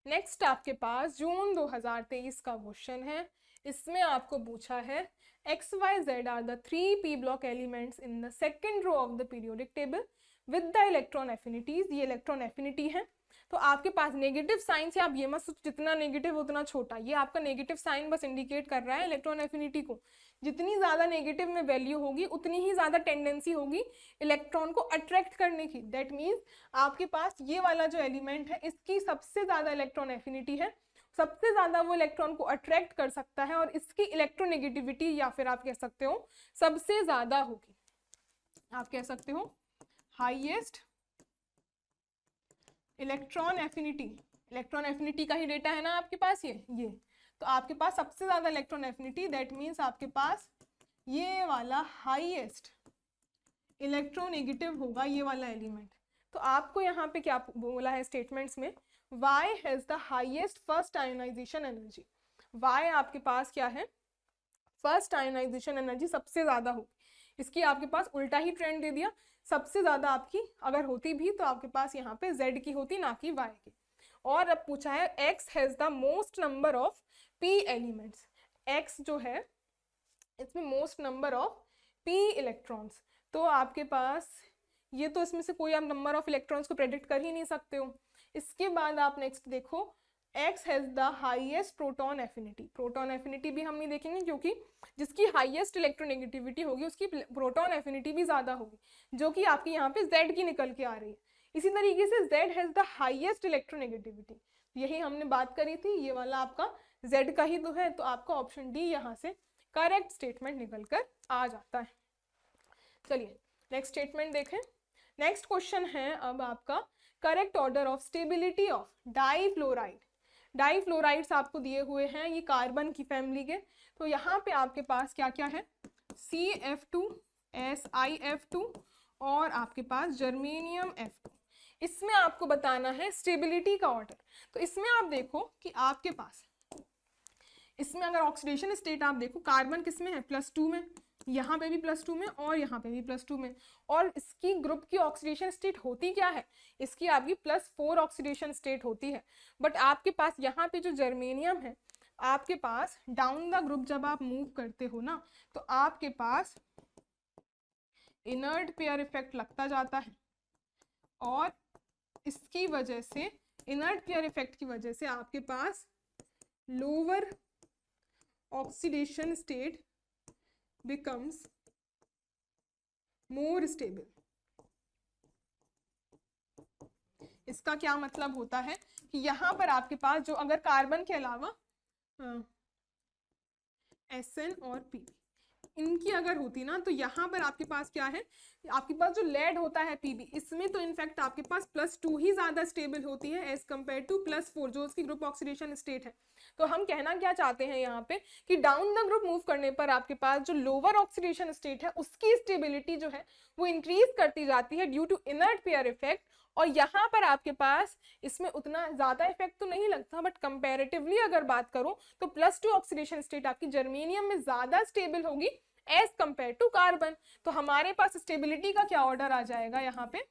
नेक्स्ट आपके पास जून 2023 का क्वेश्चन है। इसमें आपको पूछा है XYZ are the 3 p block elements in the second row of the periodic table with the electron affinities। ये इलेक्ट्रॉन एफिनिटी है, तो आपके पास नेगेटिव साइन से आप ये मत सोचो जितना नेगेटिव उतना छोटा, ये आपका नेगेटिव साइन बस इंडिकेट कर रहा है इलेक्ट्रॉन एफिनिटी को। जितनी ज्यादा नेगेटिव में वैल्यू होगी उतनी ही ज्यादा टेंडेंसी होगी इलेक्ट्रॉन को अट्रैक्ट करने की। दैट मीन्स आपके पास ये वाला जो एलिमेंट है इसकी सबसे ज्यादा इलेक्ट्रॉन एफिनिटी है, सबसे ज्यादा वो इलेक्ट्रॉन को अट्रैक्ट कर सकता है और इसकी इलेक्ट्रोनेगेटिविटी या फिर आप कह सकते हो सबसे ज्यादा होगी, आप कह सकते हो highest electron affinity. Electron affinity का ही डेटा है ना आपके पास, ये तो आपके पास सबसे ज्यादा इलेक्ट्रॉन एफिनिटी, दैट मीन्स आपके पास ये वाला हाईएस्ट इलेक्ट्रोनेगेटिव होगा, ये वाला एलिमेंट। तो आपको यहाँ पे क्या बोला है स्टेटमेंट्स में, Y has the highest first ionisation energy. Y आपके पास क्या है, फर्स्ट आयोनाइजेशन एनर्जी सबसे ज्यादा होगी। इसकी आपके पास उल्टा ही ट्रेंड दे दिया, सबसे ज्यादा आपकी अगर होती भी तो आपके पास यहाँ पे Z की होती, ना कि Y की। और अब पूछा है X has the most number of P elements. X जो है इसमें most number of P electrons. तो आपके पास ये तो इसमें से कोई आप नंबर ऑफ इलेक्ट्रॉन्स को प्रेडिक्ट कर ही नहीं सकते हो। इसके बाद आप नेक्स्ट देखो, X has the highest proton affinity. Proton affinity भी हम नहीं देखेंगे क्योंकि जिसकी हाईएस्ट इलेक्ट्रोनेगेटिविटी होगी उसकी प्रोटॉन एफिनिटी भी ज्यादा होगी, जो कि आपकी यहाँ पे Z की निकल के आ रही है। इसी तरीके से Z has the highest electronegativity, यही हमने बात करी थी, ये वाला आपका Z का ही तो है। तो आपका ऑप्शन डी यहाँ से करेक्ट स्टेटमेंट निकल कर आ जाता है। चलिए नेक्स्ट स्टेटमेंट देखें। नेक्स्ट क्वेश्चन है अब आपका correct order of stability of difluoride. Difluorides आपको दिए हुए हैं, ये कार्बन की फैमिली के। तो यहाँ पे आपके पास क्या क्या है, CF2, SiF2 और आपके पास जर्मेनियम F2। इसमें आपको बताना है स्टेबिलिटी का ऑर्डर। तो इसमें आप देखो कि आपके पास इसमें अगर ऑक्सीडेशन स्टेट आप देखो, कार्बन किस में है, +2 में, यहाँ पे भी +2 में और यहाँ पे भी +2 में। और इसकी ग्रुप की ऑक्सीडेशन स्टेट होती क्या है, इसकी आपकी +4 ऑक्सीडेशन स्टेट होती है। बट आपके पास यहाँ पे जो जर्मेनियम है, आपके पास डाउन द ग्रुप जब आप मूव करते हो ना, तो आपके पास इनर्ट पेयर इफेक्ट लगता जाता है। और इसकी वजह से, इनर्ट पेयर इफेक्ट की वजह से आपके पास lower oxidation state becomes more stable। इसका क्या मतलब होता है कि यहाँ पर आपके पास जो अगर कार्बन के अलावा SN और P इनकी अगर होती ना, तो यहाँ पर आपके पास क्या है, आपके पास जो लेड होता है PB, इसमें तो इनफैक्ट आपके पास +2 ही ज्यादा स्टेबल होती है एज कम्पेयर टू +4 जो उसकी ग्रुप ऑक्सीडेशन स्टेट है। तो हम कहना क्या चाहते हैं यहाँ पे कि डाउन द ग्रुप मूव करने पर आपके पास जो लोअर ऑक्सीडेशन स्टेट है उसकी स्टेबिलिटी जो है वो इंक्रीज करती जाती है due to inert pair effect. और यहाँ पर आपके पास इसमें उतना ज्यादा इफेक्ट तो नहीं लगता, बट कंपैरेटिवली अगर बात करूं तो +2 ऑक्सीडेशन स्टेट आपकी जर्मेनियम में ज्यादा स्टेबल होगी एज कंपेयर टू कार्बन। तो हमारे पास स्टेबिलिटी का क्या ऑर्डर आ जाएगा, यहाँ पे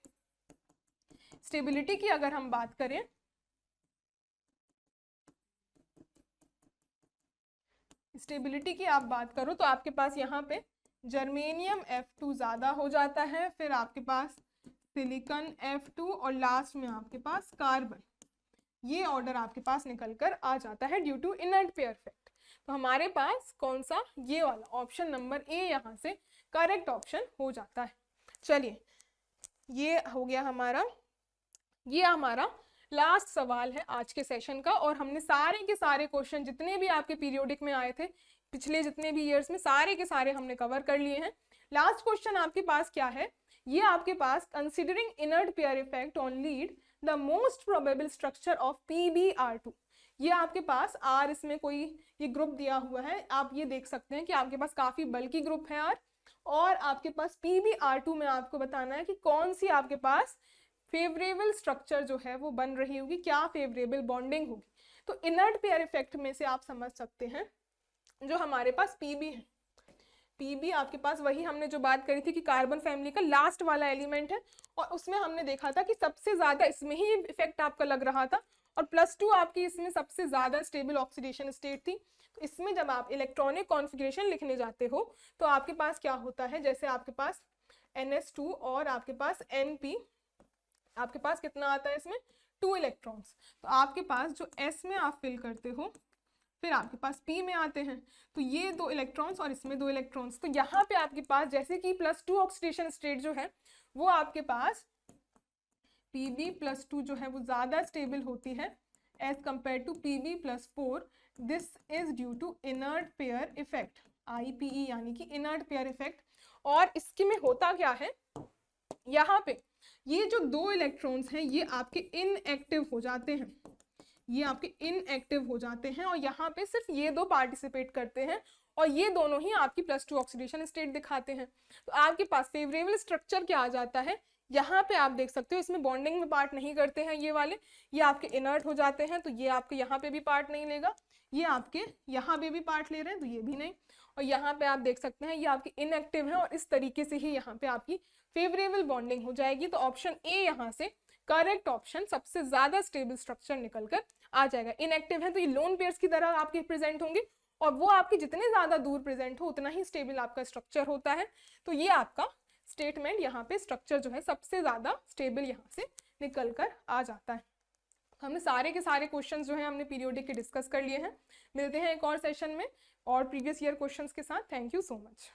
स्टेबिलिटी की अगर हम बात करें, स्टेबिलिटी की आप बात करो तो आपके पास यहाँ पे जर्मेनियम F2 ज्यादा हो जाता है, फिर आपके पास सिलिकॉन F2 और लास्ट में आपके पास कार्बन। ये ऑर्डर आपके पास निकल कर आ जाता है due to inert pair effect. तो हमारे पास कौन सा, ये वाला ऑप्शन नंबर ए यहाँ से करेक्ट ऑप्शन हो जाता है। चलिए ये हो गया हमारा, ये हमारा लास्ट सवाल है आज के सेशन का। और हमने सारे के सारे क्वेश्चन जितने भी आपके पीरियोडिक में आए थे पिछले जितने भी ईयर्स में, सारे के सारे हमने कवर कर लिए हैं। लास्ट क्वेश्चन आपके पास क्या है, ये आपके पास considering inert pair effect on lead the most probable structure of PbR2। ये आपके पास R इसमें कोई ये ग्रुप दिया हुआ है, आप ये देख सकते हैं कि आपके पास काफी बल्कि ग्रुप है R। और आपके पास PbR2 में आपको बताना है कि कौन सी आपके पास फेवरेबल स्ट्रक्चर जो है वो बन रही होगी, क्या फेवरेबल बॉन्डिंग होगी। तो इनर्ट पेयर इफेक्ट में से आप समझ सकते हैं जो हमारे पास Pb है, Pb आपके पास वही हमने जो बात करी थी कि कार्बन फैमिली का लास्ट वाला एलिमेंट है, और उसमें हमने देखा था कि सबसे ज्यादा इसमें ही इफेक्ट आपका लग रहा था, और +2 आपकी इसमें सबसे ज्यादा स्टेबल ऑक्सीडेशन स्टेट थी। तो इसमें जब आप इलेक्ट्रॉनिक कॉन्फ़िगरेशन लिखने जाते हो तो आपके पास क्या होता है, जैसे आपके पास NS2 और आपके पास NP, आपके पास कितना आता है इसमें 2 इलेक्ट्रॉन्स। तो आपके पास जो S में आप फिल करते हो फिर आपके पास P में आते हैं, तो ये 2 इलेक्ट्रॉन्स और इसमें 2 इलेक्ट्रॉन्स। तो यहाँ पे आपके पास जैसे कि +2 ऑक्सीडेशन स्टेट जो है वो आपके पास Pb+2 जो है वो ज्यादा स्टेबल होती है as compare to Pb+4। This is due to inert pair effect, IPE यानी कि इनर्ट पेयर इफेक्ट। और इसके में होता क्या है, यहाँ पे ये जो 2 इलेक्ट्रॉन्स हैं ये आपके इनएक्टिव हो जाते हैं, ये आपके इनएक्टिव हो जाते हैं, और यहाँ पे सिर्फ ये 2 पार्टिसिपेट करते हैं, और ये दोनों ही आपकी +2 ऑक्सीडेशन स्टेट दिखाते हैं। तो आपके पास फेवरेबल स्ट्रक्चर क्या आ जाता है, यहाँ पे आप देख सकते हो इसमें बॉन्डिंग में पार्ट नहीं करते हैं ये वाले, ये आपके इनर्ट हो जाते हैं, तो ये आपके यहाँ पे भी पार्ट नहीं लेगा, ये आपके यहाँ पे भी पार्ट ले रहे हैं तो ये भी नहीं, और यहाँ पे आप देख सकते हैं ये आपके इनएक्टिव है, और इस तरीके से ही यहाँ पे आपकी फेवरेबल बॉन्डिंग हो जाएगी। तो ऑप्शन ए यहाँ से करेक्ट ऑप्शन, सबसे ज्यादा स्टेबल स्ट्रक्चर निकल कर आ जाएगा। इनएक्टिव है तो ये लोन पेयर्स की तरह आपके प्रेजेंट होंगे, और वो आपके जितने ज्यादा दूर प्रेजेंट हो उतना ही स्टेबल आपका स्ट्रक्चर होता है। तो ये आपका स्टेटमेंट यहाँ पे स्ट्रक्चर जो है सबसे ज्यादा स्टेबल यहाँ से निकल कर आ जाता है। हमने सारे के सारे क्वेश्चंस जो है हमने पीरियोडिक के डिस्कस कर लिए हैं। मिलते हैं एक और सेशन में और प्रीवियस ईयर क्वेश्चंस के साथ। Thank you so much.